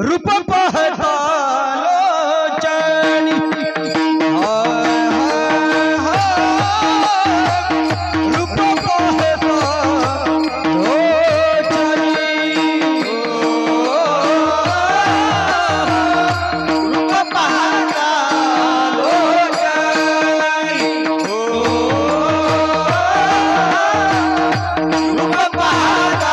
रूप पाहता लोचनी रूप पाहता लोचनी रूप पाहता लोचनी रूप पाहता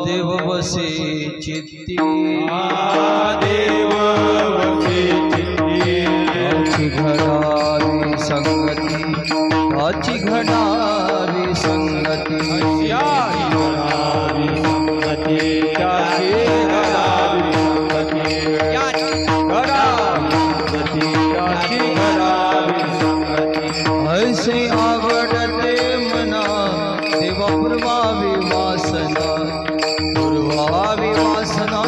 देव बसे चित्ती देव बसे चित्ती आची घडावी संगती आची घडावी संगती आची घडावी संगती आची घडावी संगती आची घडावी संगती ऐसे आवडते मना देवा पुरवावी वासना पुरवावी वासना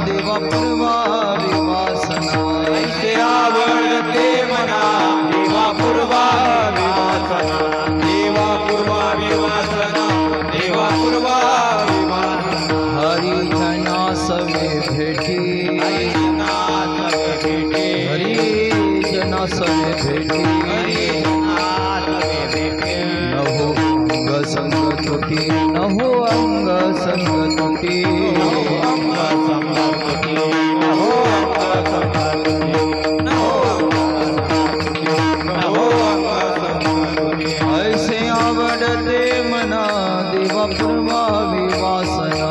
देवा पुरवावी वासना ऐसे आवडते मना देवा पुरवावी वासना देवा पुरवावी वासना देवा पुरवावी वासना हरी जना सवे भेटी हरी जना सवे भेटी नहो अंग संग तुटी नहो अंग संग तुटी ऐसे आवडते मना देवा पुरवावी वासना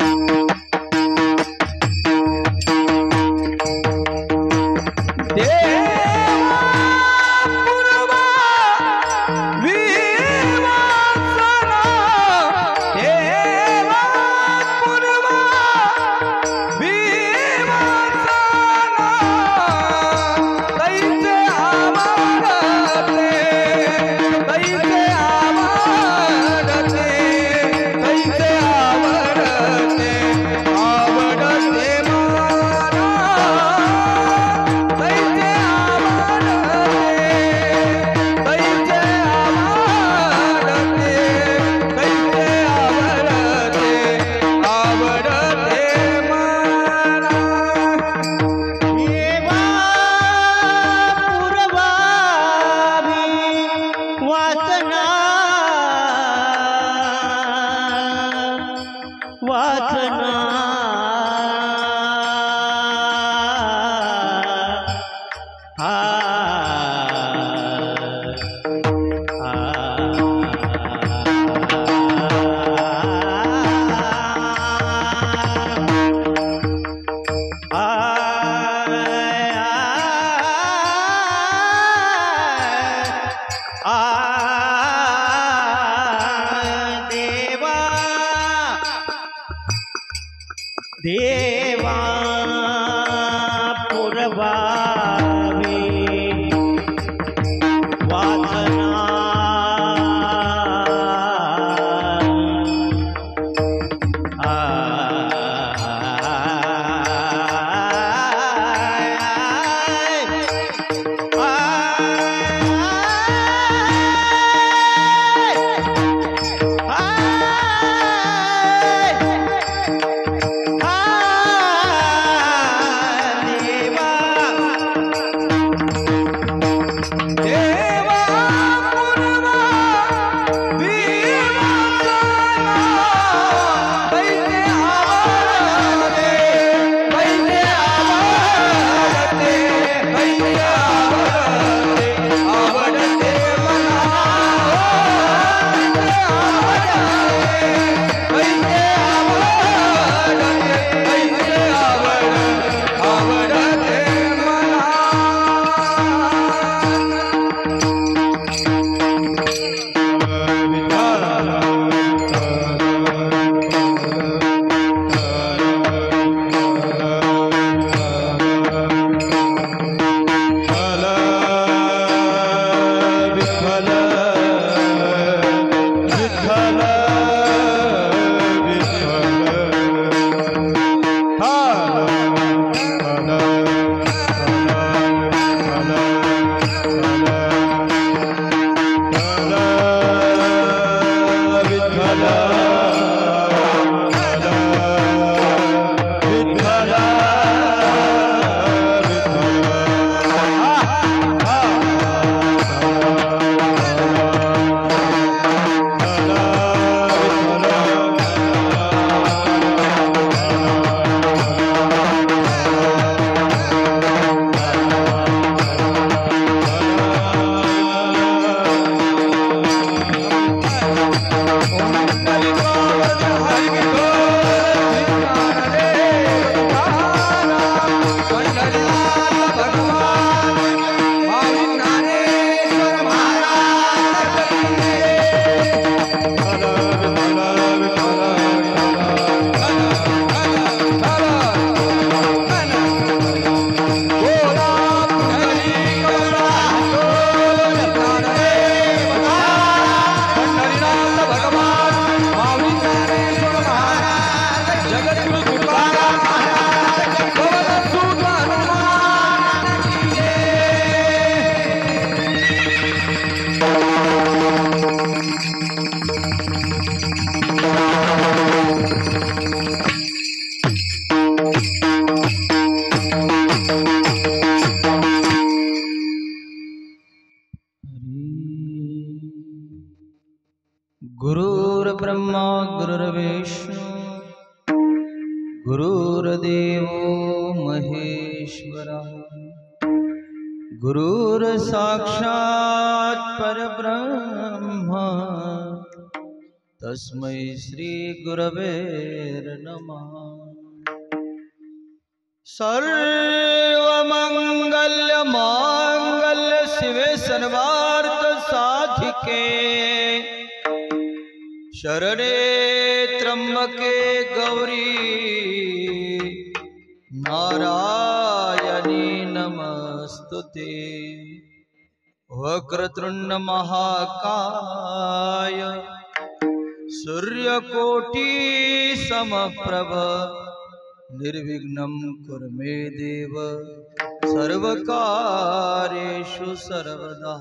वासना देवा पुरवावी वासना गुरुर्ब्रह्मा गुरुर्विष्णु गुरुर्देवो महेश्वरः गुरुर्साक्षात् परब्रह्म तस्मै श्री गुरवे नमः। सर्वमंगल मांगल्य शिवे सर्वार्थ साधिके शरणे त्र्यंबके गौरी नारायणी नमस्तुते। वक्रतुंड महाकाय सूर्यकोटि समप्रभ निर्विघ्नं कुरु मे देव सर्वकार्येषु सर्वदा।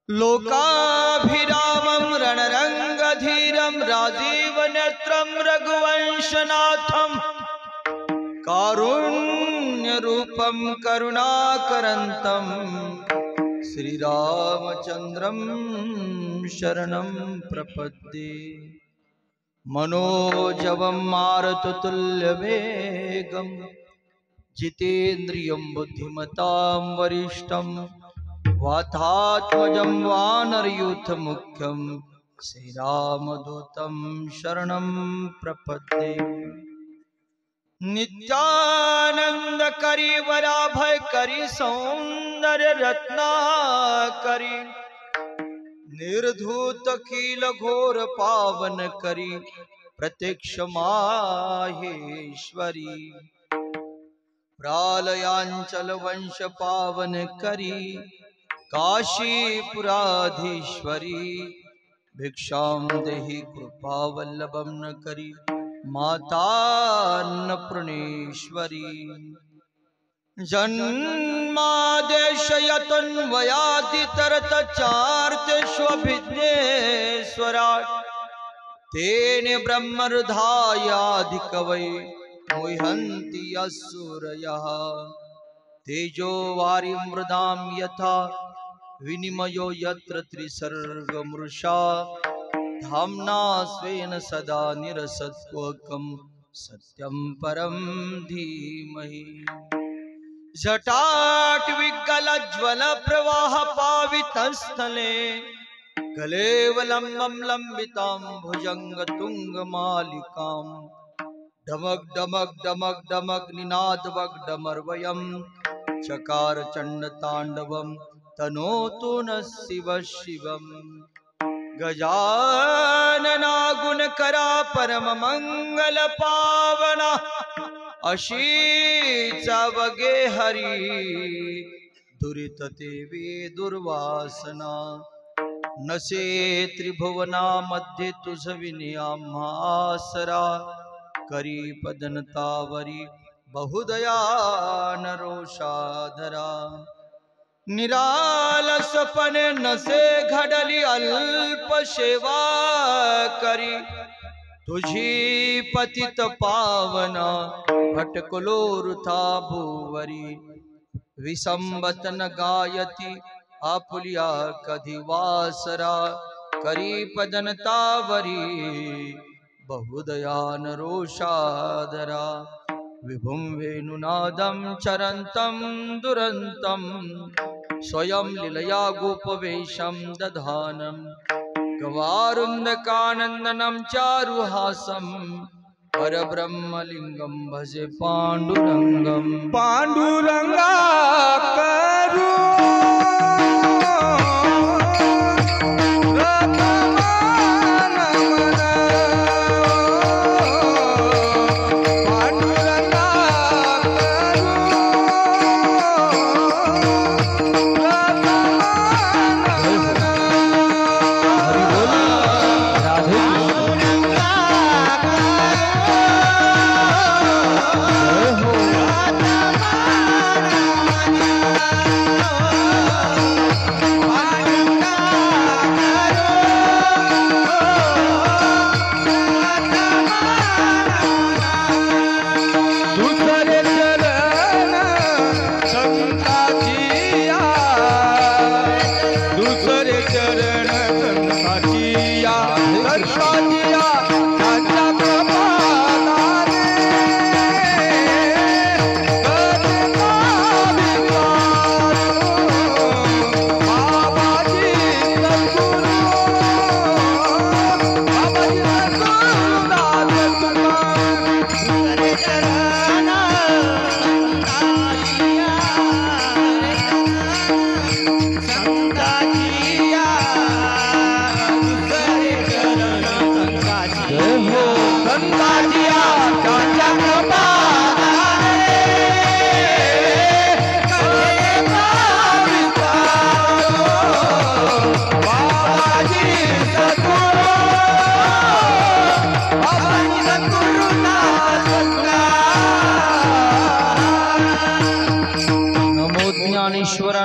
लोकाभिरामं रणरंगधीरं राजीवनेत्रं रघुवंशनाथं कारुण्यरूपं करुणाकरन्तं श्रीरामचन्द्रं शरणं प्रपद्ये। मनोजवं मारुततुल्यवेगं जितेन्द्रियं बुद्धिमतां वरिष्ठं वातात्मजं वानरयूथमुख्यं श्रीरामदूतं शरणं प्रपद्ये। नित्यानंदकरी वराभयकरी सौंदर्य रत्नाकरी निर्धूत खील घोर पावन करी प्रत्यक्ष माहेश्वरी प्रालयांचल वंश पावन करी काशीपुराधीश्वरी भिक्षां देहि कृपावल्लभं न करी मातान्नपूर्णेश्वरी जन्मादेशयतन्वयादितरतचार्तेष्वभिज्ञेश्वराट् तेने ब्रह्महृदायाधिकवै मुह्यन्ति असुरयः तेजो वारिं मृदां यथा विनिमयो यत्र त्रिसर्गमृषा धाम्ना स्वेन सदा निरसत्वकं सत्यं परं धीमहि। जटाटविकलज्ज्वल प्रवाह पावितस्थले कलेवलम्बं लम्बितां भुजङ्गतुङ्गमालिकां डमक डमक डमक डमक निनादवग्डमर्वयं चकार चण्डताण्डवं तनोतु नः शिवः शिवम्। गजानना गुणकरा परम मंगल पावना अशीचा वगे हरी दुरित देवी दुर्वासना नसे त्रिभुवना मध्ये तुझ विनियामासरा करी पदनतावरी बहुदया नरोषाधरा निरालसपणे नसे घडली अल्प सेवा करी तुझी पतित पावना भटकलो वृथा भूवरी विसंबतन गायती आपुलिया कधी वासरा करी पदनतावरी बहुदया नरोषाधरा विभुं वेणुनादं चरन्तं दुरन्तं स्वयं लीलया गोपवेशं दधानं गवारुन्दकानन्दनं चारुहासं परब्रह्मलिङ्गं भजे पाण्डुरङ्गं पांडुरंगा करू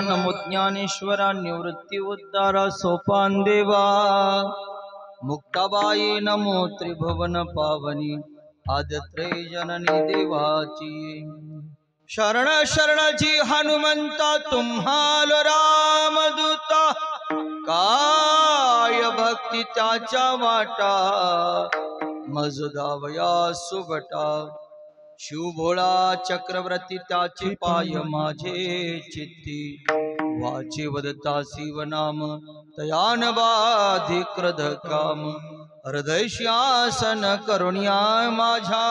नमो ज्ञानेश्वरा निवृत्ति उद्धार सोपान देवा मुक्ताबाई नमो त्रिभुवन पावनी आदित्य जननी देवाची शरण शरण जी हनुमंता तुम्हाल रामदूता काय भक्ती त्याच्या वाटा मज धावया सुबटा शिवभोळा चक्रवर्ती त्याचे पाय माझे चित्ती वाचे वदता शिवनाम तयान बाधिकृत काम हृदय शासन करुण्या माझ्या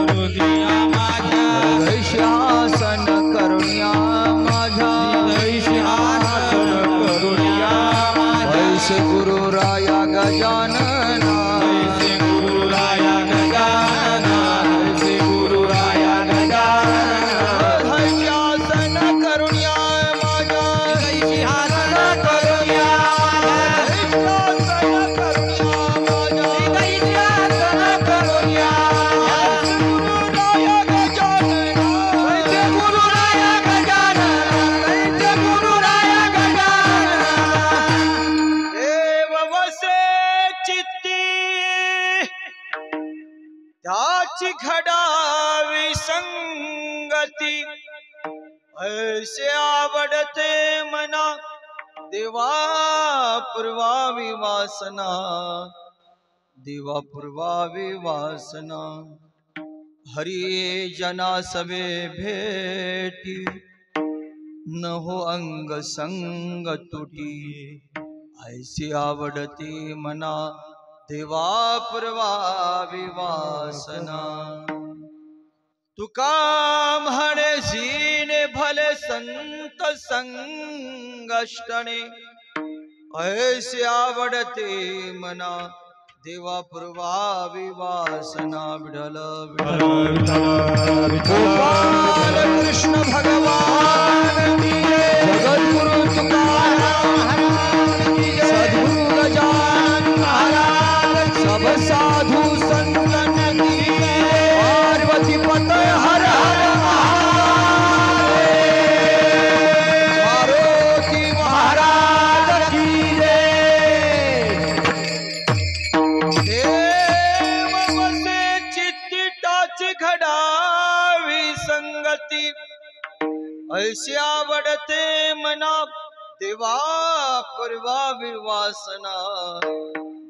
हृदय शासन करुण्या माझ्या ऐसे गुरु राया गजानना ऐसे गुरु राया गजानना ऐसे गुरु राया गजानना शासन करुण्या माझ्या सिंहासन करुण्या शासन करुण्या माझ्या सिंहासन करुण्या ऐसे गुरु राया गजानना ऐसे गुरु राया गजानना देव वसे चित्ती त्याची घडावी संगती ऐसे आवडते मना देवा पूर्वावी वासना देवा पूर्वावी वासना हरी जना सवे भेटी न हो अंग संग तुटी ऐसी आवडती मना देवा पूर्वावी वासना तुका म्हणे जीने भले संत संगष्टने ऐसे आवडते मना देवा पूर्वावी वासना विठ्ठल गोपाल कृष्ण भगवान की जय जगद्गुरु तुकाराम महाराज की जय सद्गुरु गजानन महाराज सब साधु संतन की जय पार्वती पतय हर हर महादेव मारुति महाराज की जय देव वसे चित्ती टाची घडावी संगती ऐसी आवडते मना देवा पूर्वावी वासना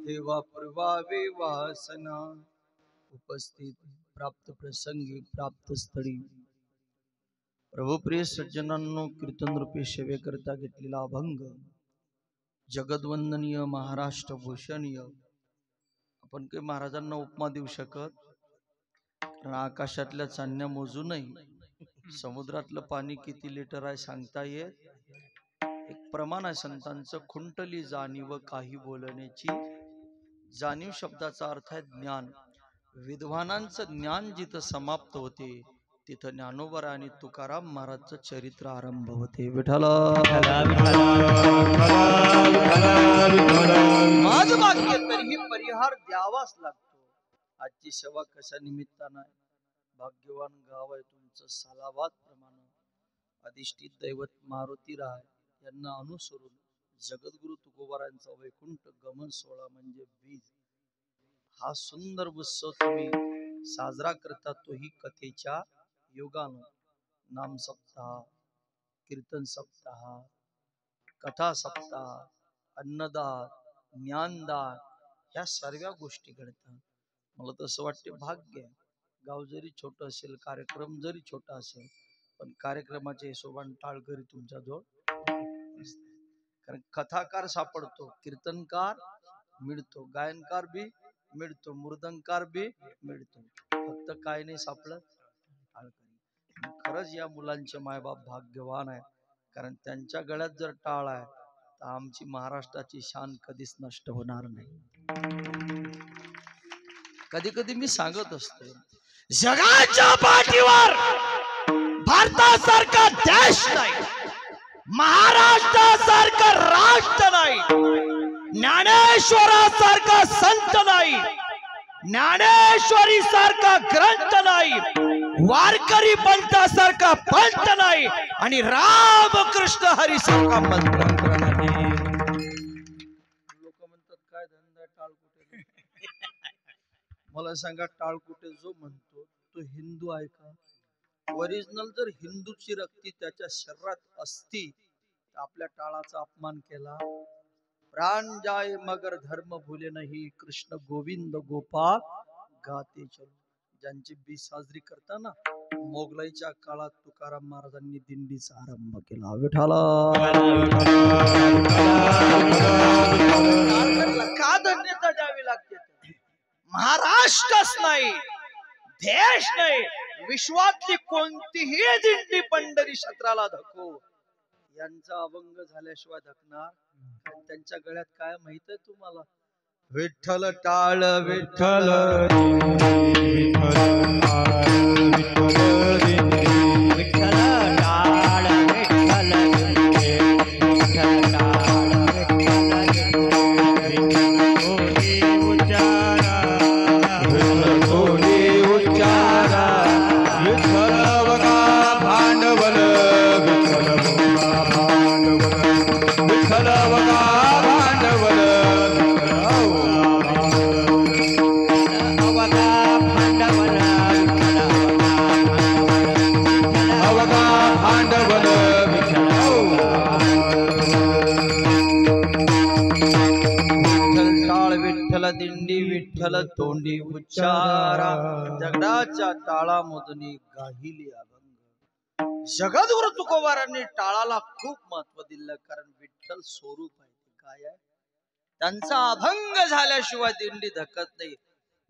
देवा पूर्वावी वासना उपस्थित प्राप्त प्रसंगी प्राप्त स्थळी प्रभुप्रिय सज्जनांनो कीर्तन रूपी सेवेकरता घेतलेला अभंग जगद्वंदनीय महाराष्ट्र भूषणीय आपण काही महाराजांना उपमा देऊ शकत कारण आकाशातल्या चांदण्या मोजू नाही समुद्रातलं पाणी किती लिटर आहे सांगता येत एक प्रमाण आहे संतांचं खुंटली जाणीव काही बोलण्याची जाणीव शब्दाचा अर्थ आहे ज्ञान विद्वानांचं ज्ञान जिथं समाप्त होते तिथं ज्ञानोबा आणि तुकाराम महाराजचं चरित्र आरंभ होते विठ्ठल माझं वाक्य तरीही परिहार द्यावाच लागतो आजची सेवा कशा निमित्तानं आहे भाग्यवान गाव आहे तुमचं सालाबाद प्रमाण अधिष्ठित दैवत मारुती राय यांना अनुसरून जगद्गुरु तुकोबारांचा वैकुंठ गमन सोहळा म्हणजे बीज हा सुंदर उत्सव तुम्ही साजरा करता तोही कथेच्या योगानं नाम सप्ताह कीर्तन सप्ताह कथा सप्ताह अन्नदान ज्ञानदान ह्या सर्व गोष्टी घडतात मला तसं वाटते भाग्य गाव जरी छोटं असेल कार्यक्रम जरी छोटा असेल पण कार्यक्रमाच्या हिशोबाने टाळकरी तुमच्याजवळ कारण कथाकार सापडतो कीर्तनकार मिळतो गायनकार बी मिळतो मृदंगकार बी मिळतो फक्त काय नाही सापडत टाळकरी खरंच या मुलांचे मायबाप भाग्यवान आहे कारण त्यांच्या गळ्यात जर टाळ आहे तर आमची महाराष्ट्राची शान कधीच नष्ट होणार नाही कधी कधी मी सांगत असतो जगाच्या पाठीवर भारतासारखा देश नाही महाराष्ट्रासारखा राष्ट्र नाही ज्ञानेश्वरासारखा संत नाही ज्ञानेश्वरी सारखा ग्रंथ नाही वारकरी पंथासारखा पंथ नाही आणि रामकृष्ण हरी सारखा मंत्र नाही लोक म्हणतात काय धंदा टाळ कुठे मला सांगा टाळ कुठे जो म्हणतो तो हिंदू आहे का ओरिजिनल जर हिंदूची रक्ती त्याच्या शरीरात असती तर आपल्या टाळाचा अपमान केला प्राण जाए मगर धर्म भूले नहीं, कृष्ण गोविंद गोपाल गाते चलो. ज्यांची 20 साजरी करताना मोगलाईच्या काळात तुकाराम महाराजांनी दिंडीचा आरंभ केला. विठाला का धन्यता द्यावी लागते? महाराष्ट्रच नाही, देश नाही, विश्वातली कोणतीही दिंडी पंढरी क्षेत्राला धको. यांचा अभंग झाल्याशिवाय धकणार? त्यांच्या गळ्यात काय माहित आहे तुम्हाला? विठ्ठल टाळ विठ्ठल दिंडी विठ्ठल तोंडी उच्चारा, दगडाच्या टाळामधून गाहिली अभंग. जगद्गुरु तुकोबारांनी टाळाला खूप महत्व दिलं, कारण विठ्ठल स्वरूप आहे. काय आहे? त्यांचा अभंग झाल्याशिवाय दिंडी धकत नाही.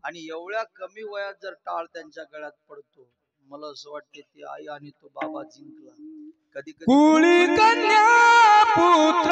आणि एवढ्या कमी वयात जर टाळ त्यांच्या गळ्यात पडतो, मला असं वाटते ती आई आणि तो बाबा जिंकला. कधी कधी कुळी कन्या पुत्र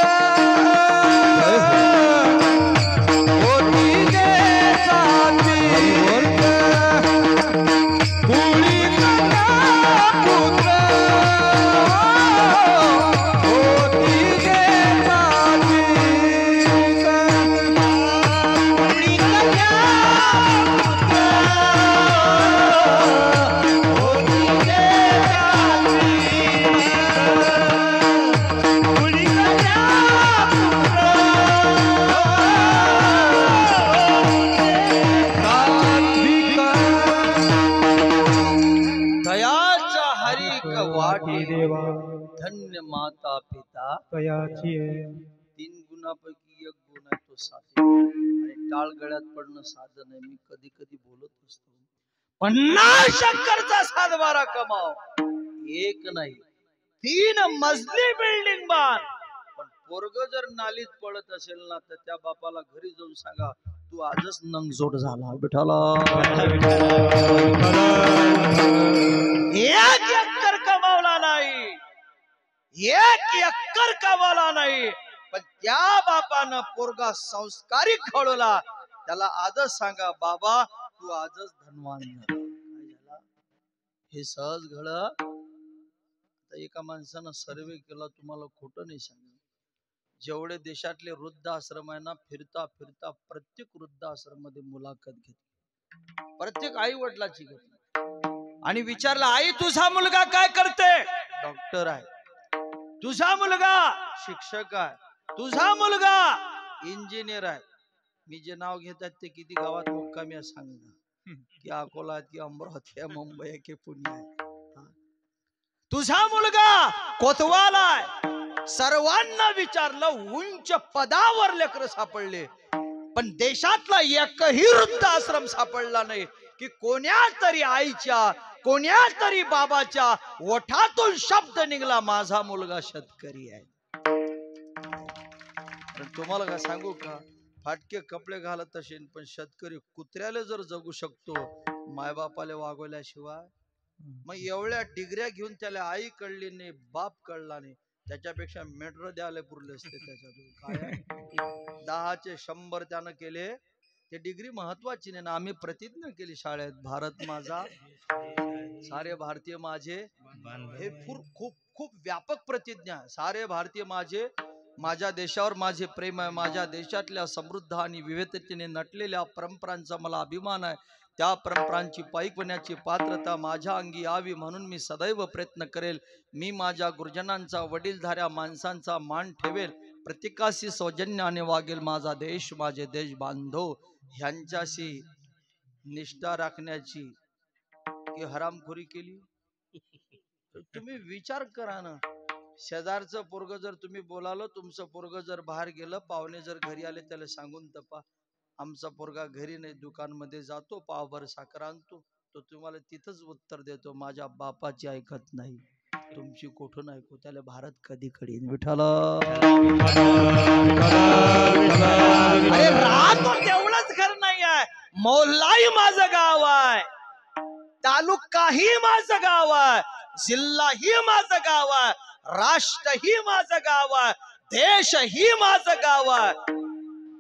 धन्य माता पिता तयाची. 3 गुणापैकी 1 गुण आहे तो साधे. आणि टाळ गळ्यात पडणं साधं नाही. मी कधी कधी बोलत असतो, 50 शंकरचा 7-12 कमाव, एक नाही 3 मजली बिल्डिंग बांध. पण पोरग जर नालीत पडत असेल ना, तर त्या बापाला घरी जाऊन सांगा, तू आजच नंगजोड झाला. विठाला 1 एकर कमावला नाही, 1 एकर कमावला नाही, पण त्या बापानं पोरगा संस्कारिक घडवला. त्याला आजच सांगा, बाबा तू आजच धनवान झाला. हे सहज घड. एका माणसानं सर्वे केला, तुम्हाला खोटं नाही सांगेल, जेवढे देशातले वृद्धाश्रम आहे ना, फिरता फिरता प्रत्येक वृद्धाश्रम मध्ये मुलाखत घेतली, प्रत्येक आई वडिलाची घेतली, आणि विचारलं, आई तुझा मुलगा काय करते? डॉक्टर आहे. तुझा मुलगा शिक्षक आहे. तुझा मुलगा इंजिनियर आहे. मी जे नाव घेतात ते किती गावात मुक्कामी आहे सांगा, की अकोला की अमरावती आहे, मुंबई आहे की पुणे आहे. तुझा मुलगा कोतवाल आहे. सर्वांना विचारलं, उंच पदावर लेकर सापडले, पण देशातला एकही वृद्धाश्रम सापडला नाही की कोण्या तरी आईच्या, कोण्या तरी बाबाच्या ओठातून शब्द निघला, माझा मुलगा शेतकरी आहे. तुम्हाला काय सांगू का, फाटके कपडे घालत असेल, पण शेतकरी कुत्र्याला जर जगू शकतो मायबापाला वागवल्याशिवाय, मग एवढ्या डिग्र्या घेऊन त्याला आई कळली नाही, बाप कळला नाही, त्याच्यापेक्षा मेट्रो द्यायला पुरले असते. त्याच्यातून काय 10चे 100 त्यानं केले. ते डिग्री महत्वाची नाही ना. आम्ही प्रतिज्ञा केली शाळेत, भारत माझा, सारे भारतीय माझे. हे खूप खूप व्यापक प्रतिज्ञा. सारे भारतीय माझे, माझ्या देशावर माझे प्रेम आहे, माझ्या देशातल्या समृद्ध आणि विविधतेने नटलेल्या परंपरांचा मला अभिमान आहे. त्या परंपरांची पाईक पात्रता माझ्या अंगी यावी म्हणून मी सदैव प्रयत्न करेल. मी माझ्या गुरुजनांचा, वडीलधाऱ्या माणसांचा मान ठेवेल. प्रत्येकाशी सौजन्याने वागेल. माझा देश, माझे देश बांधव ह्यांच्याशी निष्ठा राखण्याची की हरामखोरी केली. तुम्ही विचार करा ना, शेजारचं पोरग जर तुम्ही बोलालो, तुमचं पोरग जर बाहेर गेलं, पाहुणे जर घरी आले, त्याला सांगून तपा आमचा पोरगा घरी नाही, दुकानमध्ये जातो, पावभर साखर आणतो. तो तुम्हाला तिथंच उत्तर देतो, माझ्या बापाची ऐकत नाही. तुमची कुठून ऐकू? त्याला भारत कधी कळीन? विठ्ठल. अरे राहतो तेवढंच घर नाही आहे, मोहल्लाही माझं गाव आहे, तालुकाही माझं गाव आहे, जिल्हाही माझं गाव आहे, राष्ट्रही माझं गाव आहे, देशही माझं गाव आहे.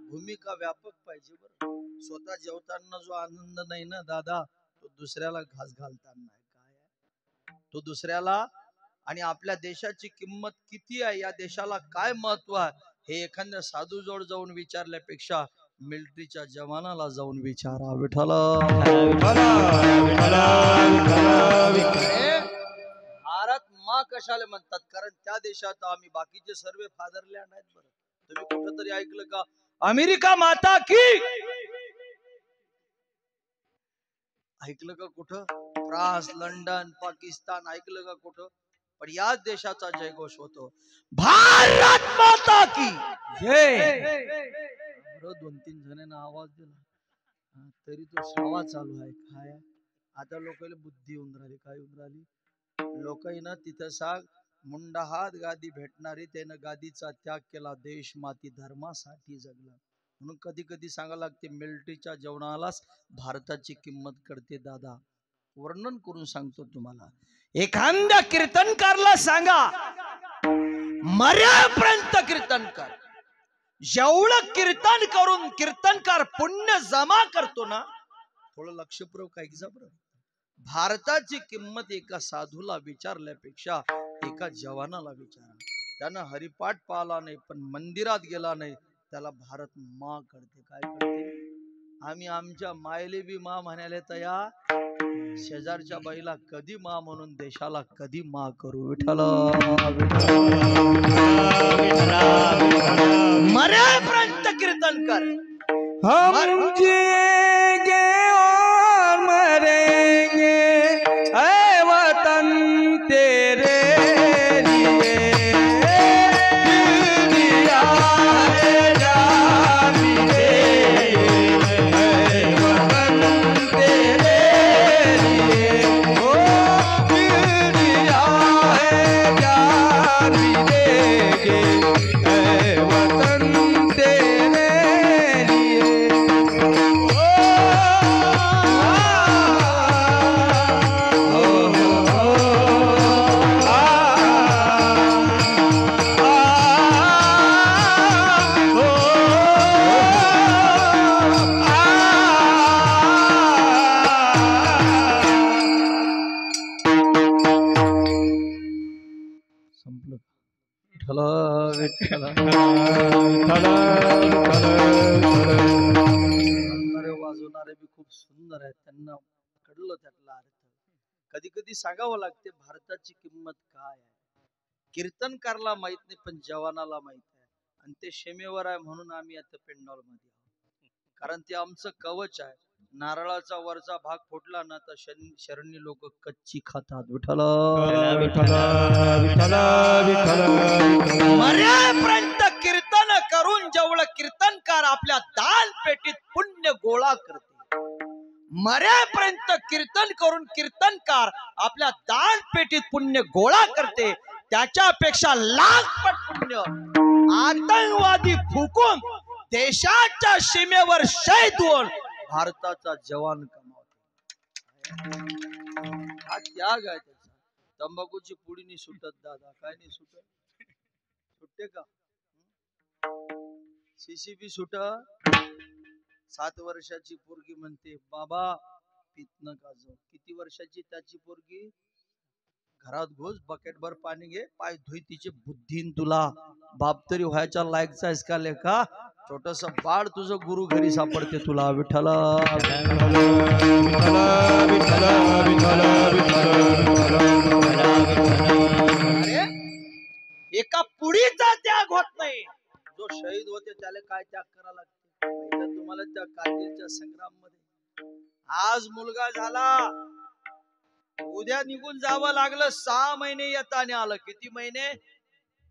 भूमिका व्यापक पाहिजे बरं. स्वतः जेवताना जो आनंद नाही ना दादा, तो दुसऱ्याला घास घालताना नाही. काय तो दुसऱ्याला. आणि आपल्या देशाची किंमत किती आहे, या देशाला काय महत्व आहे, हे एखाद्या साधू जोड जाऊन विचारल्यापेक्षा मिलिटरीच्या जवानाला जाऊन विचारा. विठ्ठल. भारत माँ कशाला म्हणतात? कारण त्या देशात आम्ही बाकीचे सर्व फादरलँड आहेत. बरं, तुम्ही कुठंतरी ऐकलं का अमेरिका माता की? ऐकलं का कुठं? फ्रान्स, लंडन, पाकिस्तान ऐकलं का कुठं? पण याच देशाचा जयघोष होतो, भारत माता की जय. 2-3 जणांना आवाज दिला तरी तो सावा चालू आहे. काय आता लोकांना बुद्धी येऊन राहिली. काय येऊन राहिली? लोकांना तिथं सांग, मुंडा हात गादी भेटणारी, त्यानं गादीचा त्याग केला, देश माती धर्मासाठी जगला. म्हणून कधी कधी सांगायला लागते, मिलिटरीच्या जवानालाच भारताची किंमत कळते. दादा, वर्णन करून सांगतो तुम्हाला. एखाद्या कीर्तनकारला सांगा, मर्यापर्यंत कीर्तन कर. जेवढं कीर्तन करून कीर्तनकार पुण्य जमा करतो ना, थोडं लक्षपूर्वक ऐका बरं. भारताची किंमत एका साधूला विचारल्यापेक्षा एका जवानाला विचारा. त्यानं हरिपाठ पाळला नाही, पण मंदिरात गेला नाही, त्याला भारत माँ करते. काय करते? आम्ही आमच्या मायले बी माँ म्हणाले तयार, शेजारच्या बाईला कधी माँ म्हणून देशाला कधी माँ करू. विठ्ठल. मरेपर्यंत कीर्तन कर. हम जिएंगे और मरेंगे ऐ वतन तेरे लिए, दिया है जान मेरे, ऐ वतन तेरे लिए, ओ दिया है जान मेरे, ऐ वतन तेरे लिए. संपलं. विठ्ठल विठ्ठल. वाजवणारे बी खूप सुंदर आहेत, त्यांना कळलं त्यातला अर्थ. कधी कधी सांगावं लागते भारताची किंमत काय आहे. कीर्तनकारला माहित नाही, पण जवानाला माहित आहे. आणि ते शेमेवर आहे म्हणून आम्ही आता पेंडॉल मध्ये आहोत, कारण ते आमचं कवच आहे. नारळाचा वरचा भाग फुटला ना, तर शरणी लोक कच्ची खातात. विठ्ठल. मर्यापर्यंत कीर्तन करून जेवढं कीर्तनकार आपल्या दान पेटीत पुण्य गोळा करते, मर्यापर्यंत कीर्तन करून कीर्तनकार आपल्या दान पेटीत पुण्य गोळा करते, त्याच्यापेक्षा लाखपट पुण्य आतंकवादी फुकून देशाच्या सीमेवर शहीद होऊन भारताचा जवान कमावतो. हा त्याग आहे त्याचा. तंबाखूची पुडी नाही सुटत दादा. काय नाही सुटत? सुटते का? CCP सुट. 7 वर्षाची पोरगी म्हणते, बाबा पित नका जाऊ. किती वर्षाची त्याची पोरगी? घरात घुस, बकेट भर पाणी घे, पाय धुई, तिची बुद्धीन तुला बाप तरी व्हायच्या लायकचा आहेस का लेखा? छोटस बाळ तुझं गुरु घरी सापडते तुला. विठ्ठल. अरे एका पुडीचा त्याग होत नाही. जो शहीद होते त्याला काय त्याग करावा लागते तुम्हाला? त्या कारगिलच्या संग्राम मध्ये आज मुलगा झाला, उद्या निघून जावं लागलं. 6 महिने येताना आलं. किती महिने?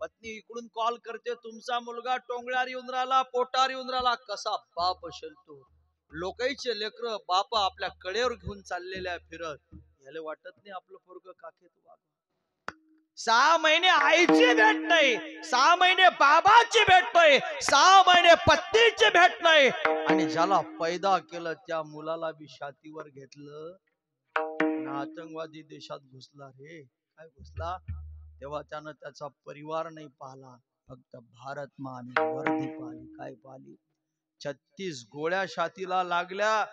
पत्नी इकडून कॉल करते, तुमचा मुलगा टोंगळ्यावर येऊन राहिला, पोटावर येऊन राहिला. कसा बाप असेल तो. लोकांचे लेकर बाप आपल्या कडेवर घेऊन चाललेल्या फिरत, याला वाटत नाही आपलं पोरग काखेत वाग. 6 महिने आईची भेट नाही, 6 महिने बाबाची भेट नाही, 6 महिने पत्नीची भेट नाही, आणि ज्याला पैदा केलं त्या मुलाला बी छातीवर घेतलं. आतंकवादी देशात घुसला रे. काय घुसला तेव्हा त्यानं त्याचा परिवार नाही पाहिला, फक्त भारत मा आणि वर्दी पाहिली. काय पाहिली? 36 गोळ्या छातीला लागल्या,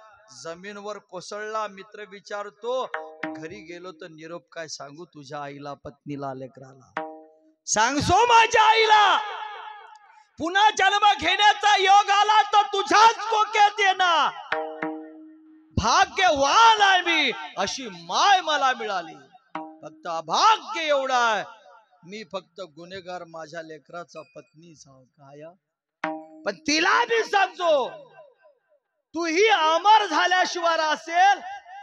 जमीनवर कोसळला. मित्र विचारतो, घरी गेलो तर निरोप काय सांगू तुझ्या आईला, पत्नीला, लेकराला? सांगसो माझ्या आईला, पुन्हा जन्म घेण्याचा योग आला तर तुझ्याच कोक्यात येणार. भाग्यवान आहे मी, अशी माय मला मिळाली. फक्त अभाग्य एवढा आहे, मी फक्त गुन्हेगार माझ्या लेकराचा, पत्नीचा. काय पण तिला बी सांगतो, तू ही अमर झाल्याशिवाय असेल.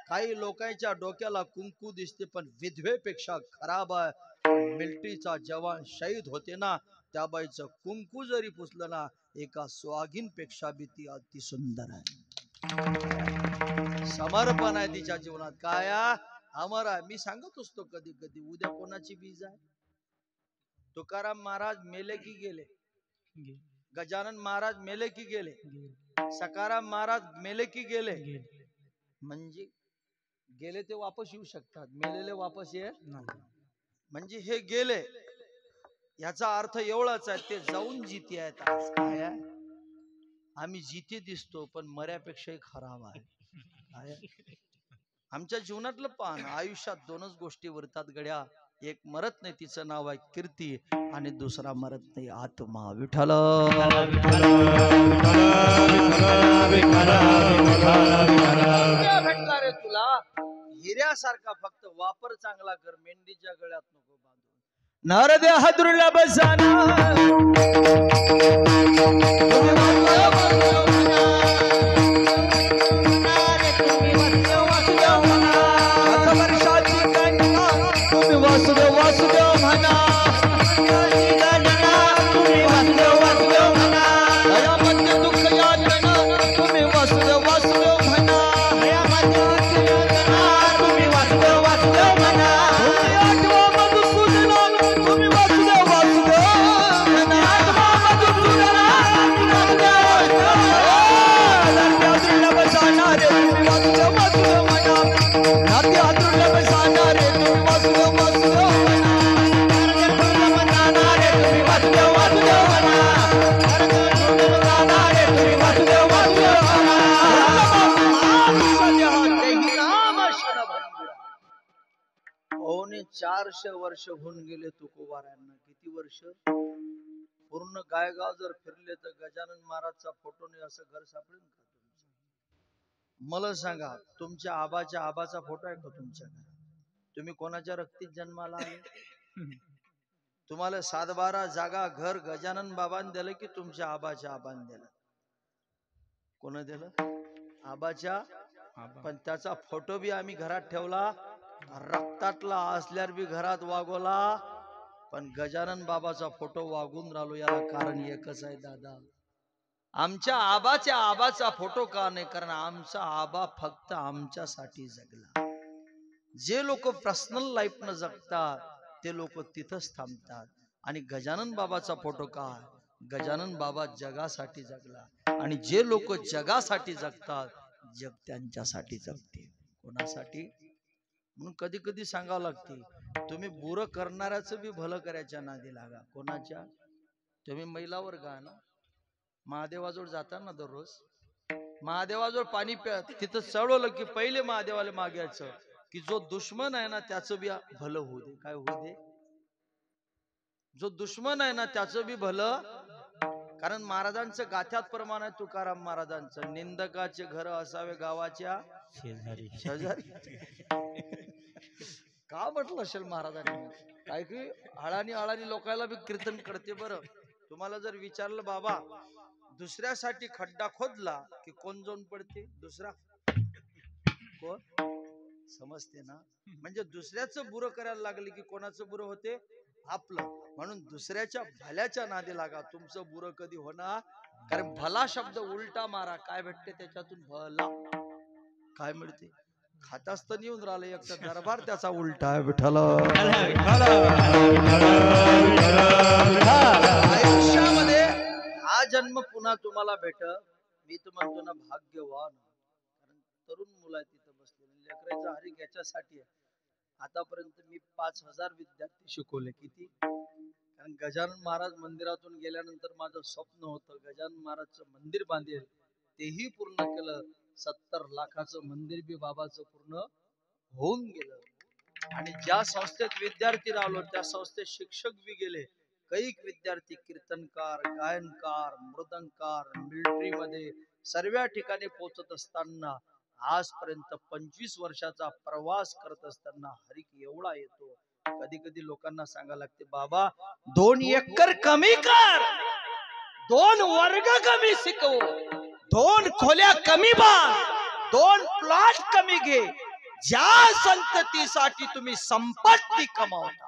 काही लोकांच्या डोक्याला कुंकू दिसते, पण विधवेपेक्षा खराब आहे. मिलिटरीचा जवान शहीद होते ना, त्या बाईचं कुंकू जरी पुसलं ना, एका स्वागीनपेक्षा बी ती अति सुंदर आहे. समर्पण आहे तिच्या जीवनात. काय अमर आहे. मी सांगत असतो कधी कधी, उद्या कोणाची बीज आहे. तुकाराम महाराज मेले की गेले? गजानन महाराज मेले की गेले? सकाराम महाराज मेले की गेले? म्हणजे गेले ते वापस येऊ शकतात, मेलेले वापस येत नाही. म्हणजे हे गेले, याचा अर्थ एवढाच आहे, ते जाऊन जिते आहेत. आज काय आहे, आम्ही जिते दिसतो पण मऱ्यापेक्षाही खराब आहे. काय आमच्या जीवनातलं पान, आयुष्यात 2च गोष्टी वरतात गड्या. एक मरत नाही, तिचं नाव आहे कीर्ती, आणि दुसरा मरत नाही, आत्मा. विठ्ठल भेटला रे तुला हिऱ्यासारखा, फक्त वापर चांगला कर, मेंढीच्या गळ्यात नको बांधू. नरदेह दुर्लभ वासुदेव वासुदेव म्हणा, दयामध्ये दुःख यातना तुम्ही वासुदेव वासुदेव म्हणा. तुम्ही वासुदेव वासुदेव म्हणा. आठवा मधुसूदन तुम्ही वासुदेव वासुदेव म्हणा. आठवा मधुसूदन दुर्लभ जाणारे तुम्ही वासुदेव वासुदेव म्हणा. नात्या दुर्लभ जाणारे तुम्ही वासुदेव वासुदेव म्हणा. तुम्ही वासुदेव वासुदेव म्हणा. तुम्ही वासुदेव वासुदेव म्हणा. पौने 400 वर्ष होऊन गेले तुकोबारांना. किती वर्ष? पूर्ण गायगाव जर फिरले तर गजानन महाराजचा फोटो नाही असं घर सापडेल का तुमचं? मला सांगा, तुमच्या आबाचा फोटो आहे का तुमच्या घरात? तुम्ही कोणाच्या रक्तीत जन्माला आले? तुम्हाला 7-12 जागा घर गजानन बाबांनी दिलं की तुमच्या आबाच्या आबांनी दिलं? कोण दिलं? आबाच्या. पण त्याचा फोटो बी आम्ही घरात ठेवला, रक्तातला असल्यावर बी घरात वागवला, पण गजानन बाबाचा फोटो वागून राहिलो. याला कारण एकच आहे दादा, आमच्या आबाचा फोटो का नाही? कारण आमचा आबा फक्त आमच्यासाठी जगला. जे लोक पर्सनल लाईफ न जगतात ते लोक तिथंच थांबतात. आणि गजानन बाबाचा फोटो का? गजानन बाबा जगासाठी जगला, आणि जे लोक जगासाठी जगतात जग त्यांच्यासाठी जगते. कोणासाठी? म्हणून कधी कधी सांगावं लागते, तुम्ही बुरं करणाऱ्याचं बी भलं करायच्या नादी लागा. कोणाच्या? तुम्ही महिलावर गा ना, महादेवाजवळ जाता ना दररोज, महादेवाजवळ पाणी प्या, तिथं चढवलं की पहिले महादेवाला मागायचं की जो दुश्मन आहे ना त्याचं बी भलं होऊ दे. काय होऊ दे? जो दुश्मन आहे ना त्याचं बी भलं. कारण महाराजांचं गाथ्यात प्रमाण आहे तुकाराम महाराजांचं, निंदकाचे घर असावे गावाच्या शेजारी. का म्हटलं असेल महाराजांनी? काय की आळानी लोकांना बी कीर्तन करते. बरं, तुम्हाला जर विचारलं बाबा दुसऱ्यासाठी खड्डा खोदला की कोण जाऊन पडते? दुसरा कोण? समजते ना? म्हणजे दुसऱ्याचं बुरं करायला लागले की कोणाचं बुरं होते? आपलं. म्हणून दुसऱ्याच्या भल्याच्या नादी लागा, तुमचं बुरं कधी होणार. कारण भला शब्द उलटा मारा, काय भेटते त्याच्यातून? भला काय मिळते? खाताच तर येऊन राहिलं एक तर दरबार त्याचा उलटा आहे. विठ्ठल आयुष्यामध्ये हा जन्म पुन्हा तुम्हाला भेट, मी म्हणतो ना भाग्यवान. कारण तरुण मुलं आहेत तिथं बसलेले, लेकरांचा हरी याच्यासाठी आहे. आतापर्यंत मी 5,000 विद्यार्थी शिकवले. किती? कारण गजानन महाराज मंदिरातून गेल्यानंतर माझं स्वप्न होतं गजानन महाराजचं मंदिर बांधेल, तेही पूर्ण केलं. 70 लाखाचं मंदिर बी बाबाचं पूर्ण होऊन गेलं. आणि ज्या संस्थेत विद्यार्थी राहिलो त्या संस्थेत शिक्षक बी गेले. कैक विद्यार्थी कीर्तनकार, गायनकार, मृदंगकार, मिलिटरी मध्ये सर्व ठिकाणी पोहोचत असताना आजपर्यंत 25 वर्षाचा प्रवास करत असताना हरिक एवढा येतो. कधी कधी लोकांना सांगायला लागते, बाबा 2 एकर कमी कर, 2 वर्ग कमी शिकव, 2 खोल्या कमी बांध, 2 प्लॉट कमी घे, ज्या संततीसाठी तुम्ही संपत्ती कमावता.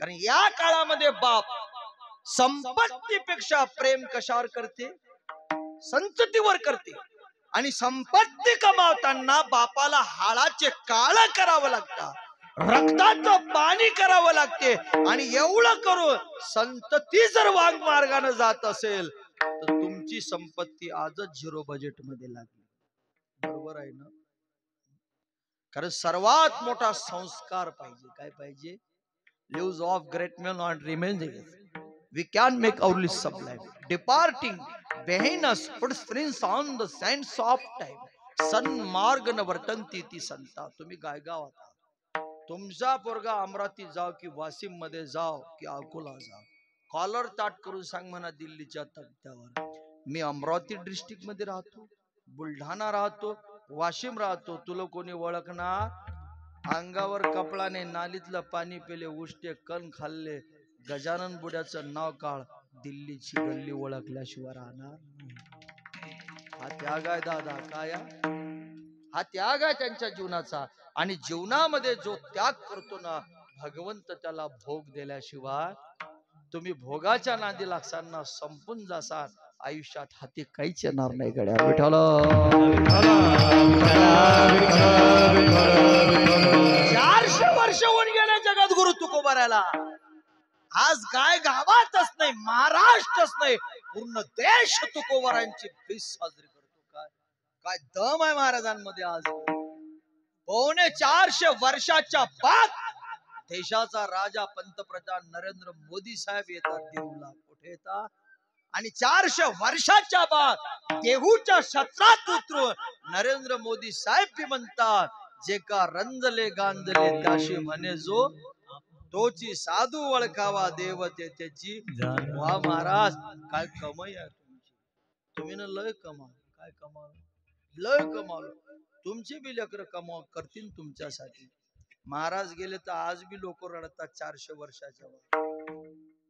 कारण या काळामध्ये बाप संपत्तीपेक्षा प्रेम कशावर करते? संततीवर करते. आणि संपत्ती कमावताना बापाला हाडाचे काळ करावं लागतं, रक्ताचं पाणी करावं लागते. आणि एवढं करून संतती जर वाघ मार्गाने जात असेल तर तुमची संपत्ती आजच 0 बजेट मध्ये लागली. बरोबर आहे ना? कारण सर्वात मोठा संस्कार पाहिजे. काय पाहिजे? Lives of great men not remaining. We can make our list sublime. Departing behind us puts prints on the sands of time. Sun marg न वर्तंती ती संता. तुम्ही गायगाव आता, तुमचा पोरगा अमरावती जाव की वाशिम मध्ये जाव की अकोला जाव, कॉलर ताट करून सांग म्हणा दिल्लीच्या तख्त्यावर, मी अमरावती डिस्ट्रिक्ट मध्ये राहतो, बुलढाणा राहतो, वाशिम राहतो, तुला कोणी ओळखणार? अंगावर कपडाने नालीतलं पाणी पेले, उष्टे कण खाल्ले, गजानन बुड्याचं नाव काळ, दिल्लीची गल्ली ओळखल्याशिवाय राहणार? हा त्याग आहे दादा. काय? हा त्याग आहे त्यांच्या जीवनाचा. आणि जीवनामध्ये जो त्याग करतो ना, भगवंत त्याला भोग दिल्याशिवाय, तुम्ही भोगाच्या नादी लागसांना संपून जासाल, आयुष्यात हाती काहीच येणार नाही. गड्या विठ्ठल 400 वर्ष होऊन गेले जगद्गुरु तुकोबारायला. आज काय गावातच नाही, महाराष्ट्रच नाही, पूर्ण देश तुकोबारांची फीस साजरी करतो. काय काय दम आहे महाराजांमध्ये. आज 450 वर्षाच्या बाद देशाचा राजा पंतप्रधान नरेंद्र मोदी साहेब येतात देऊला. कुठे येतात? आणि 400 वर्षाच्या बाद देहूच्या क्षेत्रात उतरून नरेंद्र मोदी साहेब बी म्हणतात, जे का रंजले गांजले त्याशी म्हणे जो, तोची साधू ओळखावा देवते त्याची. वा महाराज, काय कमाई आहे तुमची. तुम्ही ना लय कमा. काय कमाव? लय कमावलं. तुमची बी लेकर कमाव करतील तुमच्यासाठी. महाराज गेले तर आज बी लोक रडतात 400 वर्षाच्या बाद.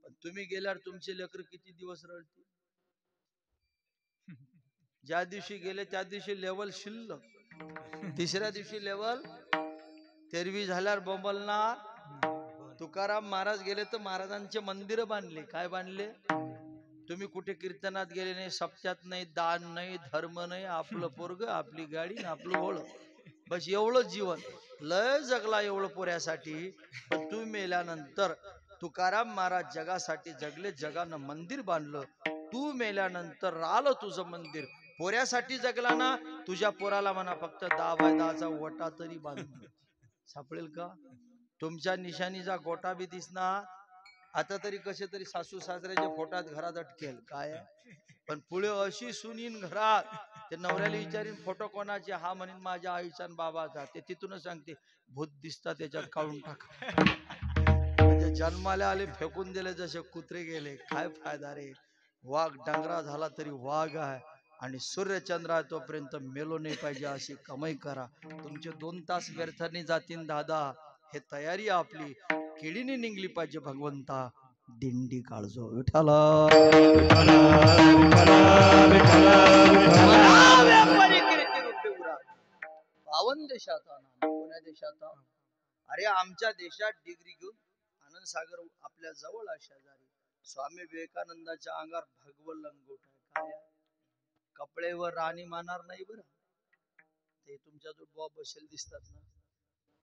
पण तुम्ही गेल्यावर तुमचे लेकर किती दिवस रडतील? ज्या दिवशी गेले त्या दिवशी लेवल शिल्लक, तिसऱ्या दिवशी लेवल 13वी झाल्यावर बोंबलणार. तुकाराम महाराज गेले तर महाराजांचे मंदिर बांधले. काय बांधले? तुम्ही कुठे कीर्तनात गेले नाही, सप्त्यात नाही, दान नाही, धर्म नाही, आपलं पोरग, आपली गाडी, आपलं ओळख, बस एवढं जीवन. लय जगला एवढं पोऱ्यासाठी. पण तू मेल्यानंतर तुकाराम महाराज जगासाठी जगले, जगानं मंदिर बांधलं. तू मेल्यानंतर राहिलं तुझं मंदिर. पोऱ्यासाठी जगला ना, तुझ्या पोराला म्हणा फक्त 10x10चा गोटा तरी बांधून सापडेल का? तुमच्या निशाणीचा गोटा बी दिसणार. आता तरी कसे तरी सासू सासऱ्याच्या फोटात घरात अटकेल. काय? पण पुढे अशी सुनीन घरात, ते नवऱ्याला विचारीन फोटो कोणाचे, हा म्हणेन माझ्या आईचा आणि बाबाचा. ते तिथूनच सांगते भूत दिसतात त्याच्यात, काढून टाका. म्हणजे जन्माला आले फेकून दिले जसे कुत्रे गेले. काय फायदा रे? वाघ डंगरा झाला तरी वाघ आहे. आणि सूर्यचंद्र आहे तोपर्यंत मेलो नाही पाहिजे अशी कमाई करा. तुमचे 2 तास व्यर्थाने जातील दादा. हे तयारी आपली केळीने निघली पाहिजे. भगवंता दिंडी काळजो. विठ्ठल पावन देशात, कोण्या देशात? अरे आमच्या देशात डिग्री घेऊन आनंद सागर आपल्या जवळ आहे शेजारी. स्वामी विवेकानंदाच्या अंगावर भगवं लंगोट आहे. काय आहे? कपडेवर राणी मानार नाही बरं. ते तुमच्या जो बुवा बसेल दिसतात ना,